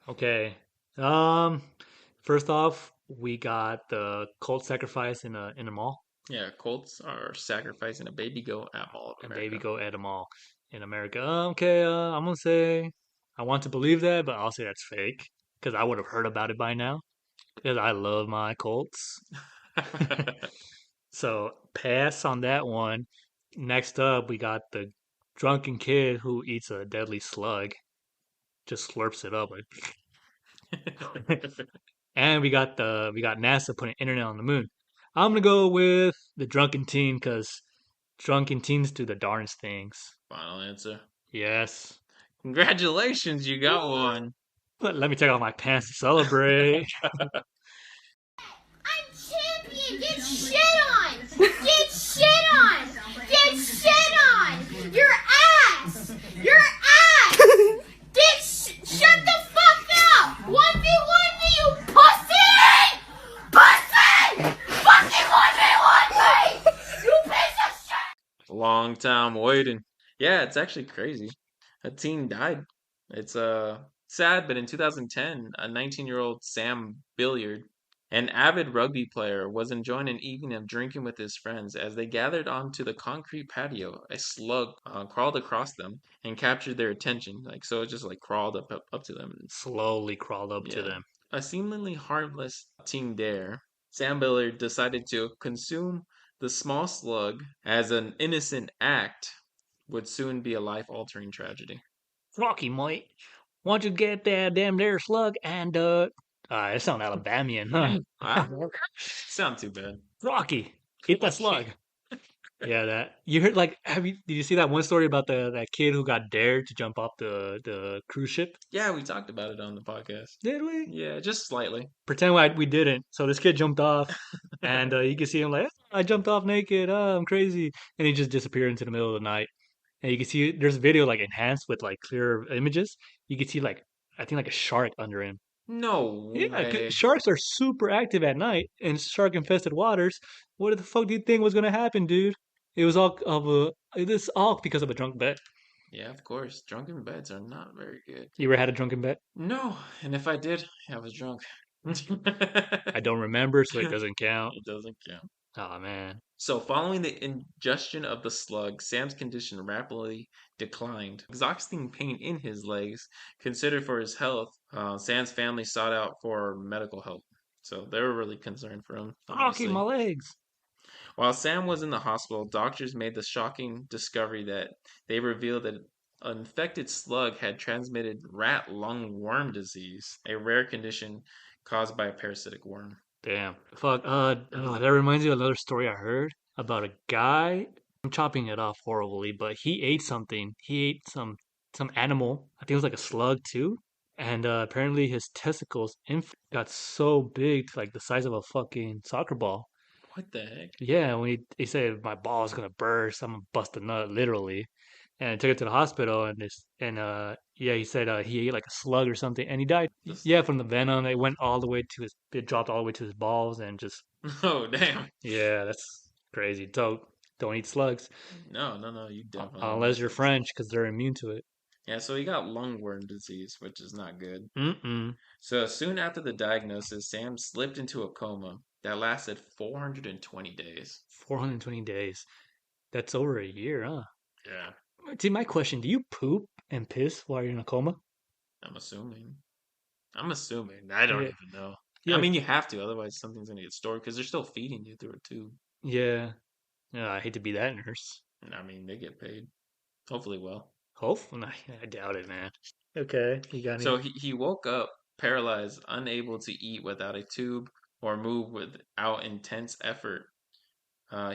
Okay. First off, we got the cult sacrifice in a mall. Yeah, Colts are sacrificing a baby goat at Mall of A America. baby goat at a mall in America. Okay, I'm gonna say I want to believe that, but I'll say that's fake because I would have heard about it by now. Because I love my Colts. So pass on that one. Next up, we got the drunken kid who eats a deadly slug, just slurps it up. And we got NASA putting internet on the moon. I'm gonna go with the drunken teen because drunken teens do the darndest things. Final answer. Yes. Congratulations, you got one. But let me take off my pants to celebrate. I'm champion! Get shit on! Get shit on! Get shit on! Your ass! Your ass! Shut the fuck up! 1v1 me, you pussy! Pussy! Fucking 1v1 me! You piece of shit! Long time waiting. Yeah, it's actually crazy. A teen died. It's sad, but in 2010, a 19-year-old Sam Billiard An avid rugby player was enjoying an evening of drinking with his friends as they gathered onto the concrete patio. A slug crawled across them and captured their attention. Like so, it just like crawled up to them. Slowly crawled up to Yeah, them. a seemingly harmless ting dare. Sam Billard decided to consume the small slug as an innocent act would soon be a life-altering tragedy. Rocky, mate, why don't you get that damn there slug and it sound Alabamian, huh? Sound too bad. Rocky, eat that slug. Yeah, that you heard. Like, did you see that one story about the that kid who got dared to jump off the cruise ship? Yeah, we talked about it on the podcast. Did we? Yeah, just slightly. Pretend like we didn't. So this kid jumped off, and you can see him like, "Ah, I jumped off naked. Oh, I'm crazy," and he just disappeared into the middle of the night. And you can see there's a video like enhanced with like clear images. You can see like I think like a shark under him. No Yeah, 'cause way. sharks are super active at night in shark infested waters. What the fuck do you think was gonna happen, dude? It was all of a this all because of a drunk bet. Yeah, of course. Drunken beds are not very good. You ever had a drunken bet? No, and if I did, I was drunk. I don't remember, so it doesn't count. It doesn't count. Oh man. So, following the ingestion of the slug, Sam's condition rapidly declined. Exhausting pain in his legs, considered for his health, Sam's family sought out for medical help. So, they were really concerned for him, Rocky, obviously. my legs. While Sam was in the hospital, doctors made the shocking discovery that they revealed that an infected slug had transmitted rat lungworm disease, a rare condition caused by a parasitic worm. Damn. Fuck. That reminds me of another story I heard about a guy. I'm chopping it off horribly, but he ate something. He ate some animal. I think it was like a slug too. And apparently his testicles got so big, like the size of a fucking soccer ball. What the heck? Yeah, when he said my ball is gonna burst, I'm gonna bust a nut, literally. And I took it to the hospital, and yeah, he said he ate like a slug or something, and he died. Yeah, from the venom, it dropped all the way to his balls, and just Oh, damn. yeah, that's crazy. So don't eat slugs No, you definitely unless don't you're eat French, because they're immune to it. Yeah, so he got lungworm disease, which is not good. Mm-mm. So soon after the diagnosis, Sam slipped into a coma that lasted 420 days. 420 days. That's over a year, huh? Yeah, See, my question: do you poop and piss while you're in a coma? I'm assuming. I don't Yeah, even know. I yeah, mean, you have to, otherwise something's gonna get stored because they're still feeding you through a tube. yeah. Yeah, I hate to be that nurse. And I mean, they get paid. Hopefully well. Hopefully, I doubt it, man. Okay, you got So any? he woke up paralyzed, unable to eat without a tube or move without intense effort.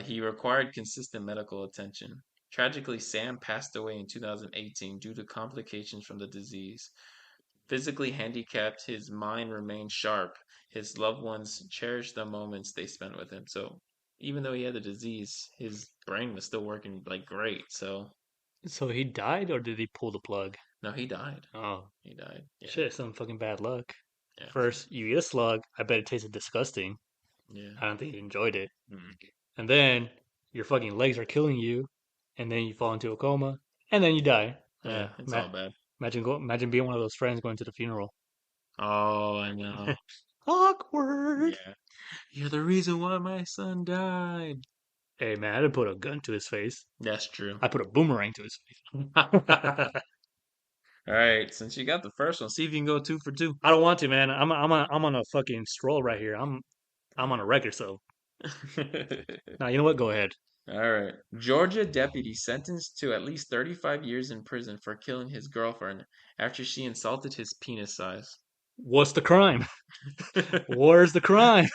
He required consistent medical attention. Tragically, Sam passed away in 2018 due to complications from the disease. Physically handicapped, his mind remained sharp. His loved ones cherished the moments they spent with him. So, even though he had the disease, his brain was still working like great. So, So he died, or did he pull the plug? no, he died. Oh, He died. Yeah. shit, some fucking bad luck. Yeah. First, you eat a slug. I bet it tasted disgusting. Yeah. I don't think you enjoyed it. Mm. And then your fucking legs are killing you, and then you fall into a coma, and then you die. Yeah, it's all bad. Imagine being one of those friends going to the funeral. Oh, I know. Awkward. Yeah. You're the reason why my son died. Hey man, I didn't put a gun to his face. That's true. I put a boomerang to his face. All right, since you got the first one, see if you can go 2 for 2. I don't want to, man. I'm on a fucking stroll right here. I'm on a record, so now you know what? Go ahead. All right. Georgia deputy sentenced to at least 35 years in prison for killing his girlfriend after she insulted his penis size. What's the crime? Where's the crime?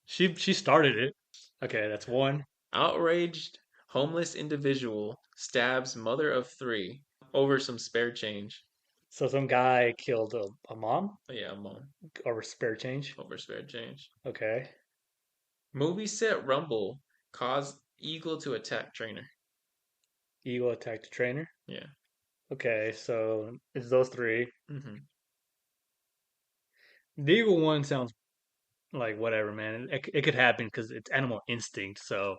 She started it. Okay, that's one. Outraged homeless individual stabs mother of 3 over some spare change. So some guy killed a mom Oh, yeah, mom, over spare change. over spare change. Okay. Movie set rumble caused eagle to attack trainer. Eagle attacked a trainer. Yeah. Okay, so it's those three. Mm-hmm. The eagle one sounds like whatever, man. It could happen because it's animal instinct. So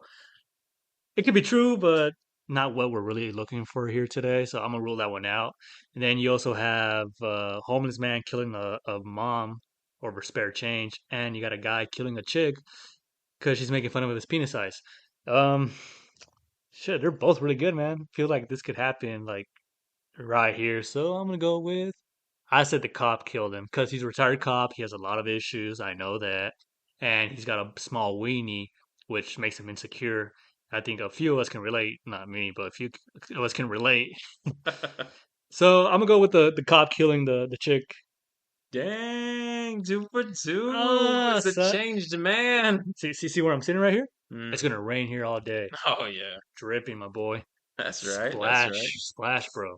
it could be true, but not what we're really looking for here today. So I'm gonna rule that one out. And then you also have homeless man killing a mom over spare change, and you got a guy killing a chick because she's making fun of his penis size. Um, shit, they're both really good, man. Feel like this could happen like right here, so I'm gonna go with. I said the cop killed him because he's a retired cop. He has a lot of issues. I know that, and he's got a small weenie, which makes him insecure. I think a few of us can relate. Not me, but a few of us can relate. So I'm gonna go with the cop killing the chick. Dang, 2 for 2. Ah, It's a changed man. see where I'm sitting right here? Mm. It's gonna rain here all day. Oh yeah, Dripping, my boy. that's right. That's right. Splash, splash, bro.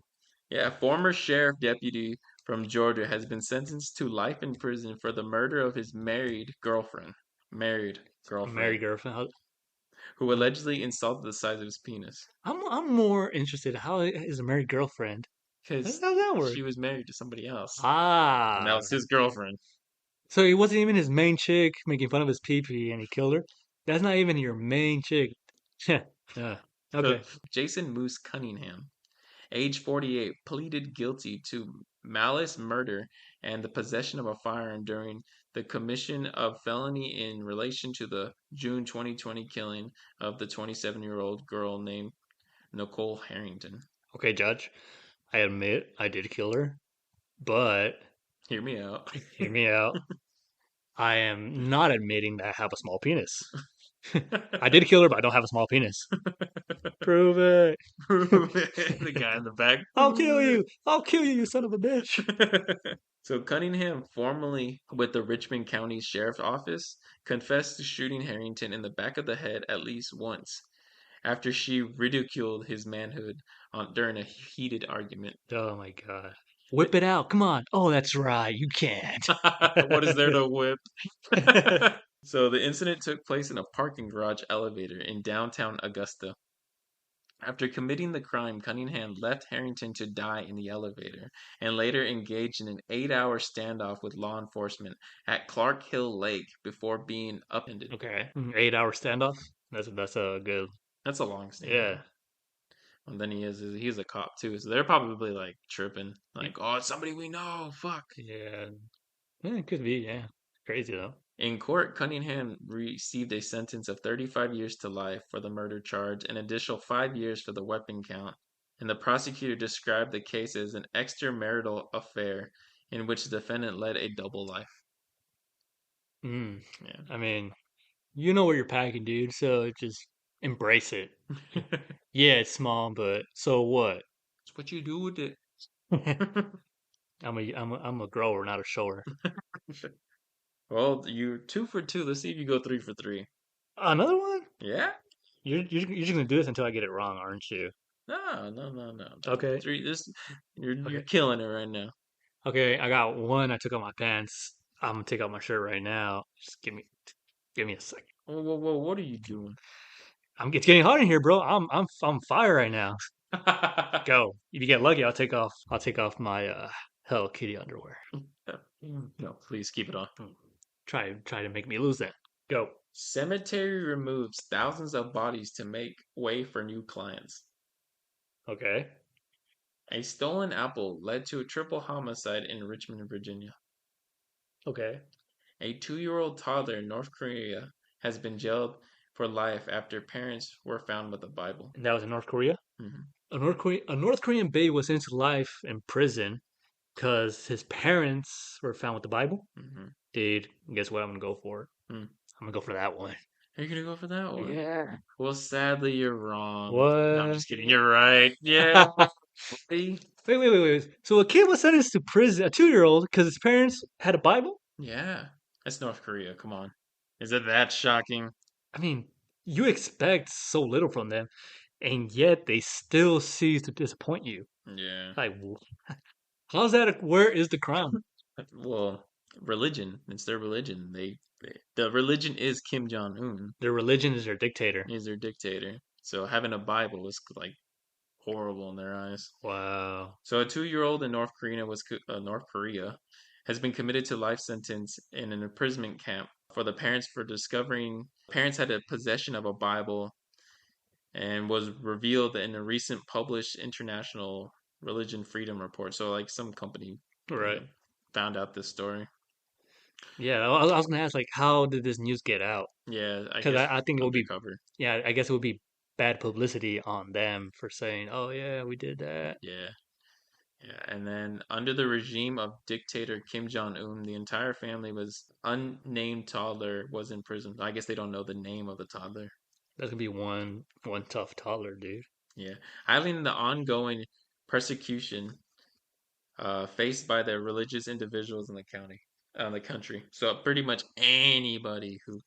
Yeah, former sheriff deputy from Georgia has been sentenced to life in prison for the murder of his married girlfriend. Married girlfriend, Married girlfriend. who allegedly insulted the size of his penis. I'm more interested. How is a married girlfriend? How Because does that work? she was married to somebody else. And that Ah, was his girlfriend. so it wasn't even his main chick making fun of his pee-pee and he killed her? That's not even your main chick. Yeah. So Okay. Jason Moose Cunningham, age 48, pleaded guilty to malice murder and the possession of a firearm during the commission of felony in relation to the June 2020 killing of the 27-year-old girl named Nicole Harrington. Okay, Judge. I admit I did kill her, but Hear me out. hear me out. I am not admitting that I have a small penis. I did kill her, but I don't have a small penis. Prove it. The guy in the back. I'll kill you. I'll kill you, you son of a bitch. So Cunningham, formerly with the Richmond County Sheriff's Office, confessed to shooting Harrington in the back of the head at least once after she ridiculed his manhood during a heated argument. Oh my god. Whip it out. Come on. Oh, that's right. You can't. What is there to whip? So the incident took place in a parking garage elevator in downtown Augusta. After committing the crime, Cunningham left Harrington to die in the elevator and later engaged in an 8-hour standoff with law enforcement at Clark Hill Lake before being upended. Okay. 8-hour standoff. That's a good. That's a long standoff. Yeah. And then he's a cop too, so they're probably like tripping, like, oh, it's somebody we know, fuck. Yeah. It could be. Yeah. Crazy though. In court, Cunningham received a sentence of 35 years to life for the murder charge and an additional 5 years for the weapon count. And the prosecutor described the case as an extramarital affair in which the defendant led a double life. Mm. Yeah. I mean, you know what you're packing, dude. So just embrace it. Yeah, it's small, but so what? It's what you do with it. I'm a grower, not a shower. Well, you're 2 for 2. Let's see if you go 3 for 3. Another one? Yeah? You're just gonna do this until I get it wrong, aren't you? No. Okay. You're Okay. killing it right now. Okay, I got one. I took off my pants. I'm gonna take off my shirt right now. Just give me a second. Whoa, what are you doing? It's getting hot in here, bro. I'm fire right now. Go. If you get lucky, I'll take off my Hello Kitty underwear. No, please keep it on. Try to make me lose that. Go. Cemetery removes thousands of bodies to make way for new clients. Okay. A stolen apple led to a triple homicide in Richmond, Virginia. Okay. A 2-year-old toddler in North Korea has been jailed for life after parents were found with a Bible. And that was in North Korea? Mm-hmm. A North Korean baby was sentenced to life in prison because his parents were found with the Bible. Mm-hmm. Dude, guess what I'm gonna go for? Hmm. I'm gonna go for that one. Are you gonna go for that one? Yeah. Well, sadly, you're wrong. What? No, I'm just kidding. You're right. Yeah. Wait. So a kid was sentenced to prison, a 2-year-old, because his parents had a Bible? Yeah. That's North Korea. Come on. Is it that shocking? I mean, you expect so little from them, and yet they still cease to disappoint you. Yeah. Like, how's that? Where is the crime? Well, religion. It's their religion. The religion is Kim Jong Un. Their religion is their dictator. He's their dictator. So having a Bible is like horrible in their eyes. Wow. So a 2-year-old in North Korea has been committed to life sentence in an imprisonment camp for the parents for discovering parents had a possession of a Bible and was revealed in a recent published international religion freedom report. So like some company Right. found out this story. Yeah, I was gonna ask like, how did this news get out? Yeah, I Because guess I think it would be, undercover. yeah, I guess it would be bad publicity on them for saying, oh yeah, we did that. Yeah. Yeah, and then under the regime of dictator Kim Jong-un, the entire family was unnamed toddler was in prison. I guess they don't know the name of the toddler. That's gonna be one tough toddler, dude. Yeah, highlighting the ongoing persecution faced by the religious individuals in the country. So pretty much anybody who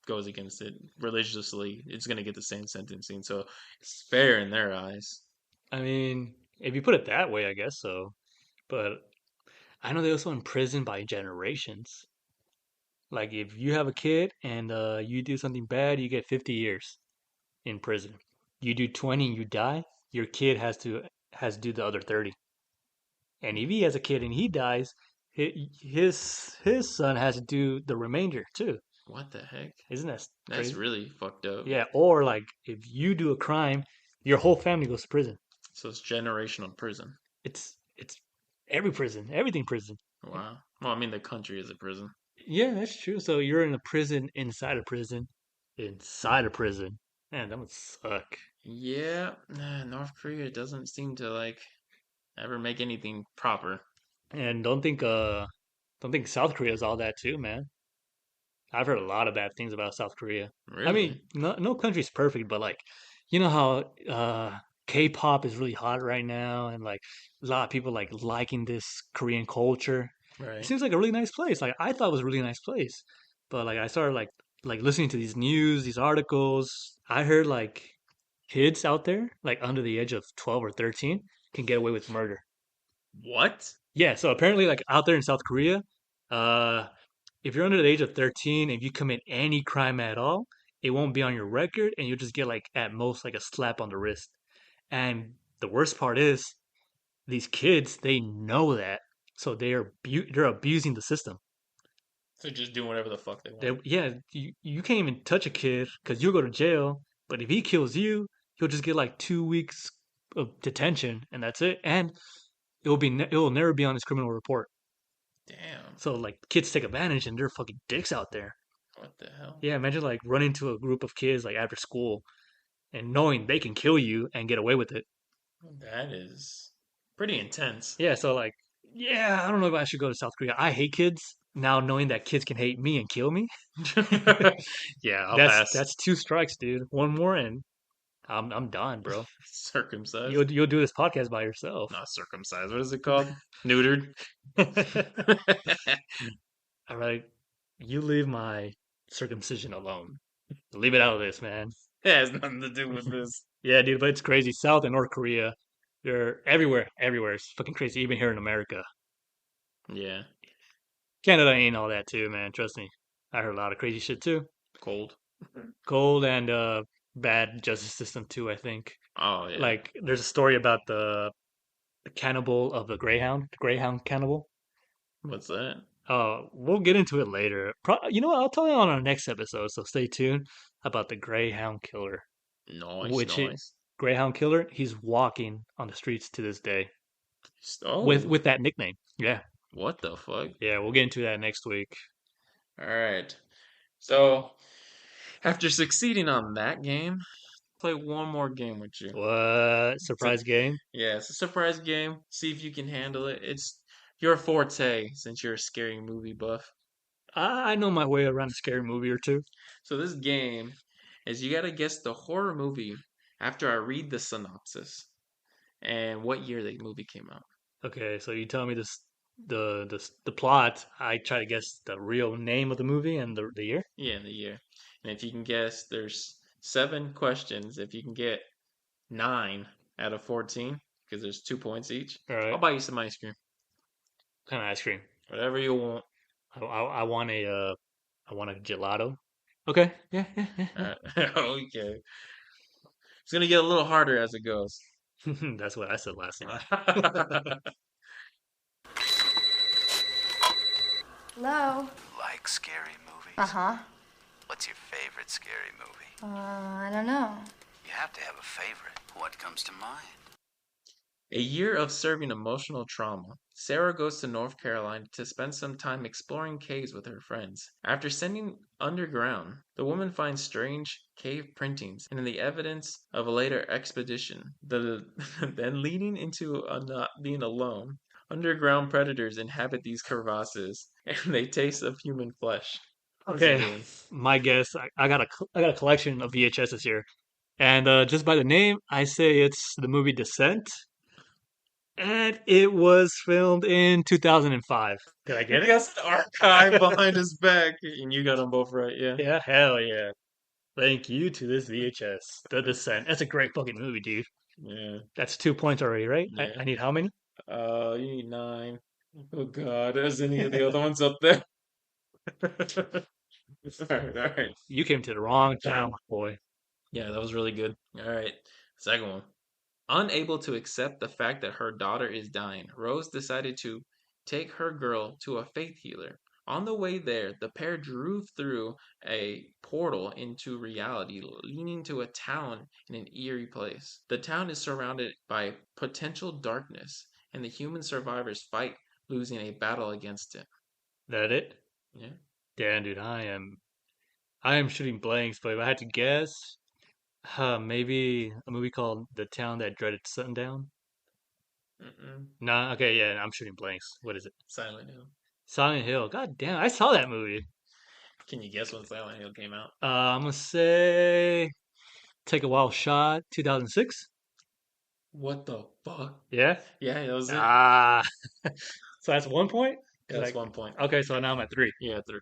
goes against it religiously is going to get the same sentencing. So it's fair in their eyes. I mean, if you put it that way, I guess so. But I know they also imprisoned by generations. Like if you have a kid and you do something bad, you get 50 years in prison. You do 20 and you die, your kid has to do the other 30. And if he has a kid and he dies, his son has to do the remainder too. What the heck? Isn't that That's crazy? really fucked up. Yeah, or like if you do a crime, your whole family goes to prison. So it's generational prison. It's every prison, everything prison. Wow. Well, I mean, the country is a prison. Yeah, that's true. So you're in a prison inside a prison, inside a prison. Man, that would suck. Yeah, North Korea doesn't seem to like ever make anything proper. And don't think South Korea is all that too, man. I've heard a lot of bad things about South Korea. I mean, Really? no country's perfect, but like, you know how K-pop is really hot right now, and like a lot of people like liking this Korean culture. It Right. seems like a really nice place. Like I thought it was a really nice place, but like I started like listening to these news, these articles. I heard like kids out there, like under the age of 12 or 13, can get away with murder. What? Yeah, so apparently, like out there in South Korea, uh, if you're under the age of 13, if you commit any crime at all, it won't be on your record, and you'll just get like at most like a slap on the wrist. And the worst part is, these kids they know that, so they're abusing the system. So just do whatever the fuck they They, want. yeah, you can't even touch a kid because you'll go to jail. But if he kills you, he'll just get like 2 weeks of detention, and that's it. And it will never be on his criminal report. Damn. So like kids take advantage and they're fucking dicks out there. What the hell? Yeah, imagine like running into a group of kids like after school and knowing they can kill you and get away with it. That is pretty intense. Yeah, so like yeah, I don't know if I should go to South Korea. I hate kids. Now knowing that kids can hate me and kill me, Yeah, I'll pass. that's two strikes, dude. One more and I'm done, bro. Circumcised? You'll do this podcast by yourself. Not circumcised. What is it called? Neutered? All right, you leave my circumcision alone. Leave it out of this, man. It has nothing to do with this. Yeah, dude, but it's crazy. South and North Korea, they're everywhere, everywhere. It's fucking crazy, even here in America. Yeah. Canada ain't all that too, man. Trust me. I heard a lot of crazy shit too. Cold. Cold and bad justice system too, I think. Oh, yeah. Like there's a story about the cannibal of the Greyhound cannibal. What's that? We'll get into it later. You know what? I'll tell you on our next episode, so stay tuned about the Greyhound killer. Nice, nice. Greyhound killer, he's walking on the streets to this day Oh, with that nickname. Yeah. what the fuck? Yeah, we'll get into that next week. All right. So, after succeeding on that game, play one more game with you. What? It's a, Surprise game? yeah, it's a surprise game. See if you can handle it. It's your forte since you're a scary movie buff. I know my way around a scary movie or two. So this game is you got to guess the horror movie after I read the synopsis and what year the movie came out. Okay, so you tell me the plot. I try to guess the real name of the movie and the year. Yeah, the year. And if you can guess, there's 7 questions. If you can get 9 out of 14, because there's 2 points each, All right. I'll buy you some ice cream. What kind of ice cream? Whatever you want. I want I want a gelato. Okay. Yeah. Okay. It's gonna get a little harder as it goes. That's what I said last time. Hello? Like scary movies? Uh-huh. What's your favorite scary movie? I don't know. You have to have a favorite. What comes to mind? A year of serving emotional trauma. Sarah goes to North Carolina to spend some time exploring caves with her friends. After sending underground, the woman finds strange cave printings and the evidence of a later expedition, then leading into not being alone. Underground predators inhabit these crevasses, and they taste of human flesh. That's a Okay, good one. my guess. I got a collection of VHSs here, and just by the name, I say it's the movie Descent, and it was filmed in 2005. Did I We get it? got an archive behind his back, and you got them both right. Yeah. Yeah, hell yeah. Thank you to this VHS. The Descent. That's a great fucking movie, dude. Yeah. That's 2 points already, right? Yeah. I need how many? You need 9. Oh God, is any of the other ones up there? All right, all right. You came to the wrong town, boy. Yeah, that was really good. All right, second one. Unable to accept the fact that her daughter is dying, Rose decided to take her girl to a faith healer. On the way there, the pair drove through a portal into reality, leading to a town in an eerie place. The town is surrounded by potential darkness, and the human survivors fight, losing a battle against it. That it? Yeah. Damn, dude, I am shooting blanks, but if I had to guess, maybe a movie called The Town That Dreaded Sundown. Mm-mm. Nah, okay, yeah, I'm shooting blanks. What is it? Silent Hill. Silent Hill. God damn, I saw that movie. Can you guess when Silent Hill came out? I'm gonna say Take a Wild Shot, 2006. What the fuck? Yeah. Yeah, that was it. Ah, so that's 1 point. That's 1 point. Okay, so now I'm at 3. Yeah, 3.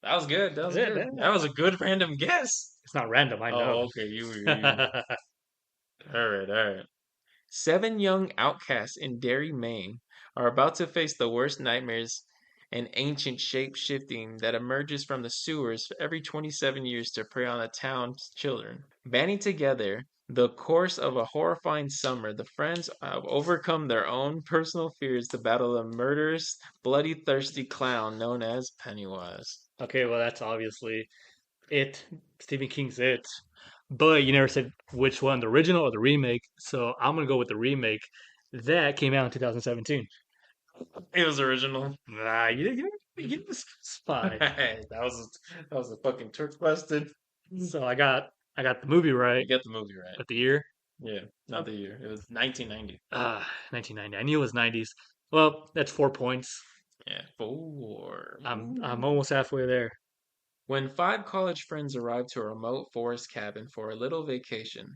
That was good. That was Yeah, good. yeah. That was a good random guess. It's not random, I know. Oh, okay. All right, all right. 7 young outcasts in Derry, Maine, are about to face the worst nightmares and ancient shape-shifting that emerges from the sewers every 27 years to prey on the town's children. Banding together the course of a horrifying summer, the friends have overcome their own personal fears to battle the murderous, bloody, thirsty clown known as Pennywise. Okay, well, that's obviously it. Stephen King's It. But you never said which one, the original or the remake. So I'm gonna go with the remake. That came out in 2017. It was original. Nah, you was fine. That was a fucking trick question. So I got the movie right. You get the movie right. But the year? Yeah, not the year. It was 1990. 1990. I knew it was 90s. Well, that's 4 points. Yeah, 4. I'm almost halfway there. When 5 college friends arrived to a remote forest cabin for a little vacation,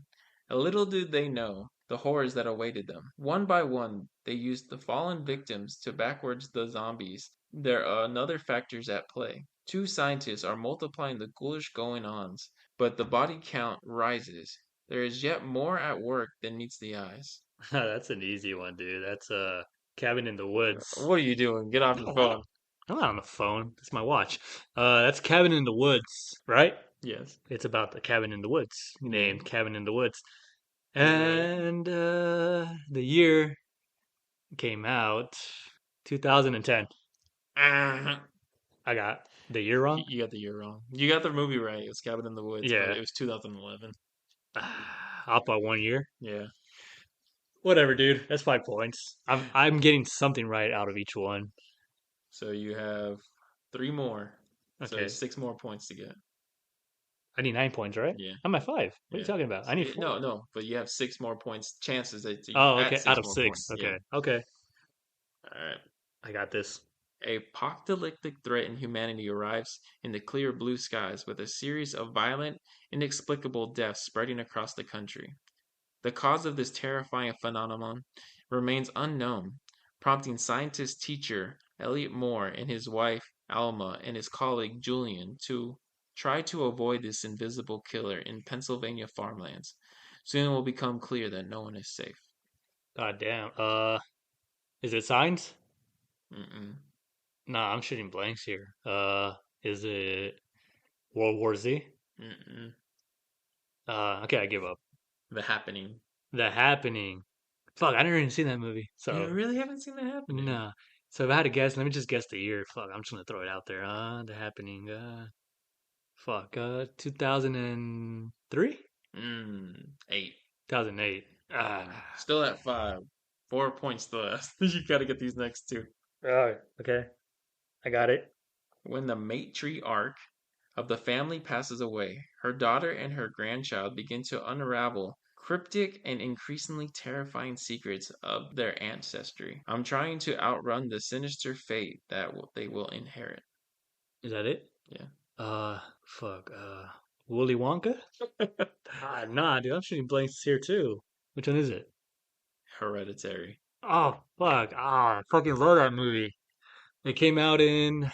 little did they know the horrors that awaited them. One by one, they used the fallen victims to backwards the zombies. There are another factors at play. 2 scientists are multiplying the ghoulish going-ons, but the body count rises. There is yet more at work than meets the eyes. That's an easy one, dude. That's Cabin in the Woods. What are you doing? Get off your phone. I'm not on the phone. It's my watch. That's Cabin in the Woods, right? Yes. It's about the cabin in the woods, named Cabin in the Woods. And the year came out 2010. Uh, I got the year wrong. You got the year wrong. You got the movie right. It was Cabin in the Woods, Yeah. but it was 2011. Off by 1 year. Yeah. Whatever, dude. That's 5 points. I'm getting something right out of each one. So you have 3 more. So Okay. 6 more points to get. I need 9 points, right? Yeah. I'm at 5. What are Yeah. you talking about? I need 4. No, but you have 6 more points. Chances that you Oh, at okay. 6 Out of more 6. points. Okay. Yeah. Okay. All right. I got this. A apocalyptic threat in humanity arrives in the clear blue skies with a series of violent, inexplicable deaths spreading across the country. The cause of this terrifying phenomenon remains unknown, prompting scientist teacher Elliot Moore and his wife Alma and his colleague Julian to try to avoid this invisible killer in Pennsylvania farmlands. Soon it will become clear that no one is safe. God damn. Is it Signs? Mm-mm. Nah, I'm shooting blanks here. Is it World War Z? Mm-mm. Okay, I give up. The Happening. The Happening. Fuck, I never even seen that movie. You So really haven't seen The Happening? nah. So if I had to guess, let me just guess the year. Fuck, I'm just gonna throw it out there. The Happening. 2003? 8. 2008. Still at 5. 4 points left. You gotta get these next two. Oh, okay. I got it. When the matriarch of the family passes away, her daughter and her grandchild begin to unravel cryptic and increasingly terrifying secrets of their ancestry. I'm trying to outrun the sinister fate that they will inherit. Is that it? Yeah. Fuck. Willy Wonka? Nah, dude. I'm shooting blanks here too. Which one is it? Hereditary. Oh, fuck. I fucking love that movie. It came out in.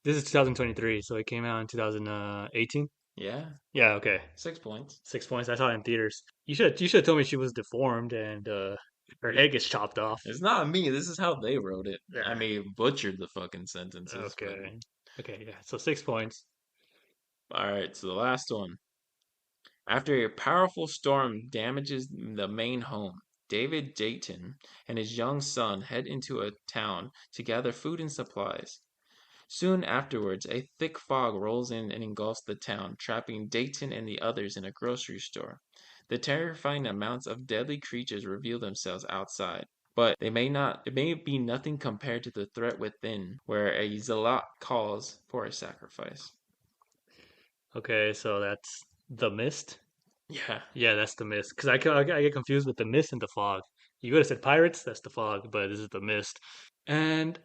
This is 2023, so it came out in 2018. Yeah. Yeah, okay. 6 points. 6 points. I saw it in theaters. You should have told me she was deformed and her head gets chopped off. It's not me. This is how they wrote it. Yeah. I mean, butchered the fucking sentences. Okay. Okay, yeah. So 6 points. All right, so the last one. After a powerful storm damages the main home, David Dayton and his young son head into a town to gather food and supplies. Soon afterwards, a thick fog rolls in and engulfs the town, trapping Dayton and the others in a grocery store. The terrifying amounts of deadly creatures reveal themselves outside, but it may be nothing compared to the threat within, where a zealot calls for a sacrifice. Okay, so that's The Mist. Yeah. Yeah, that's The Mist. Because I get confused with The Mist and The Fog. You would have said Pirates, that's The Fog, but this is The Mist. And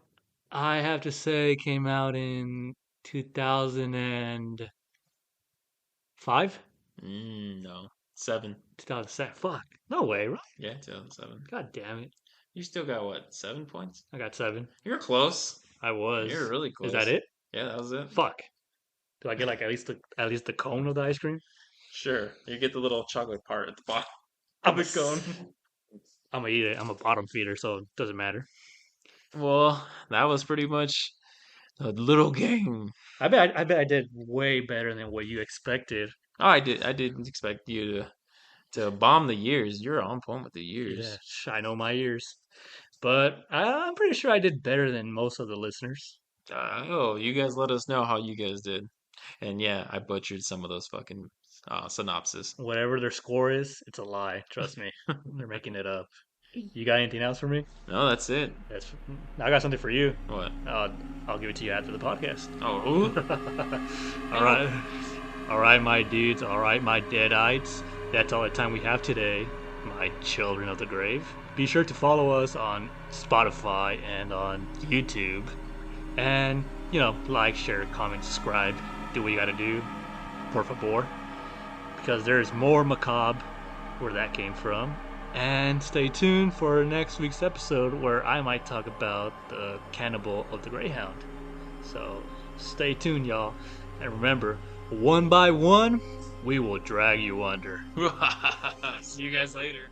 I have to say, it came out in 2005? No. 7. 2007. Fuck. No way, right? Yeah, 2007. God damn it. You still got what, 7 points? I got 7. You're close. I was. You're really close. Is that it? Yeah, that was it. Fuck. Do I get like at least the cone of the ice cream? Sure. You get the little chocolate part at the bottom I'm of the cone. I'm gonna eat it. I'm a bottom feeder, so it doesn't matter. Well, that was pretty much a little game. I bet I did way better than what you expected. Oh, I didn't expect you to bomb the years. You're on point with the years. Yeah, I know my ears. But I'm pretty sure I did better than most of the listeners. You guys let us know how you guys did. And yeah, I butchered some of those fucking synopsis. Whatever their score is, it's a lie. Trust me. They're making it up. You got anything else for me? No, that's it. I got something for you. What? I'll give it to you after the podcast. Oh. All right. All right, my dudes. All right, my deadites. That's all the time we have today, my children of the grave. Be sure to follow us on Spotify and on YouTube. And, like, share, comment, subscribe. Do what you gotta do. Por favor. Because there's more macabre where that came from. And stay tuned for next week's episode where I might talk about the cannibal of the Greyhound. So stay tuned, y'all. And remember, one by one, we will drag you under. See you guys later.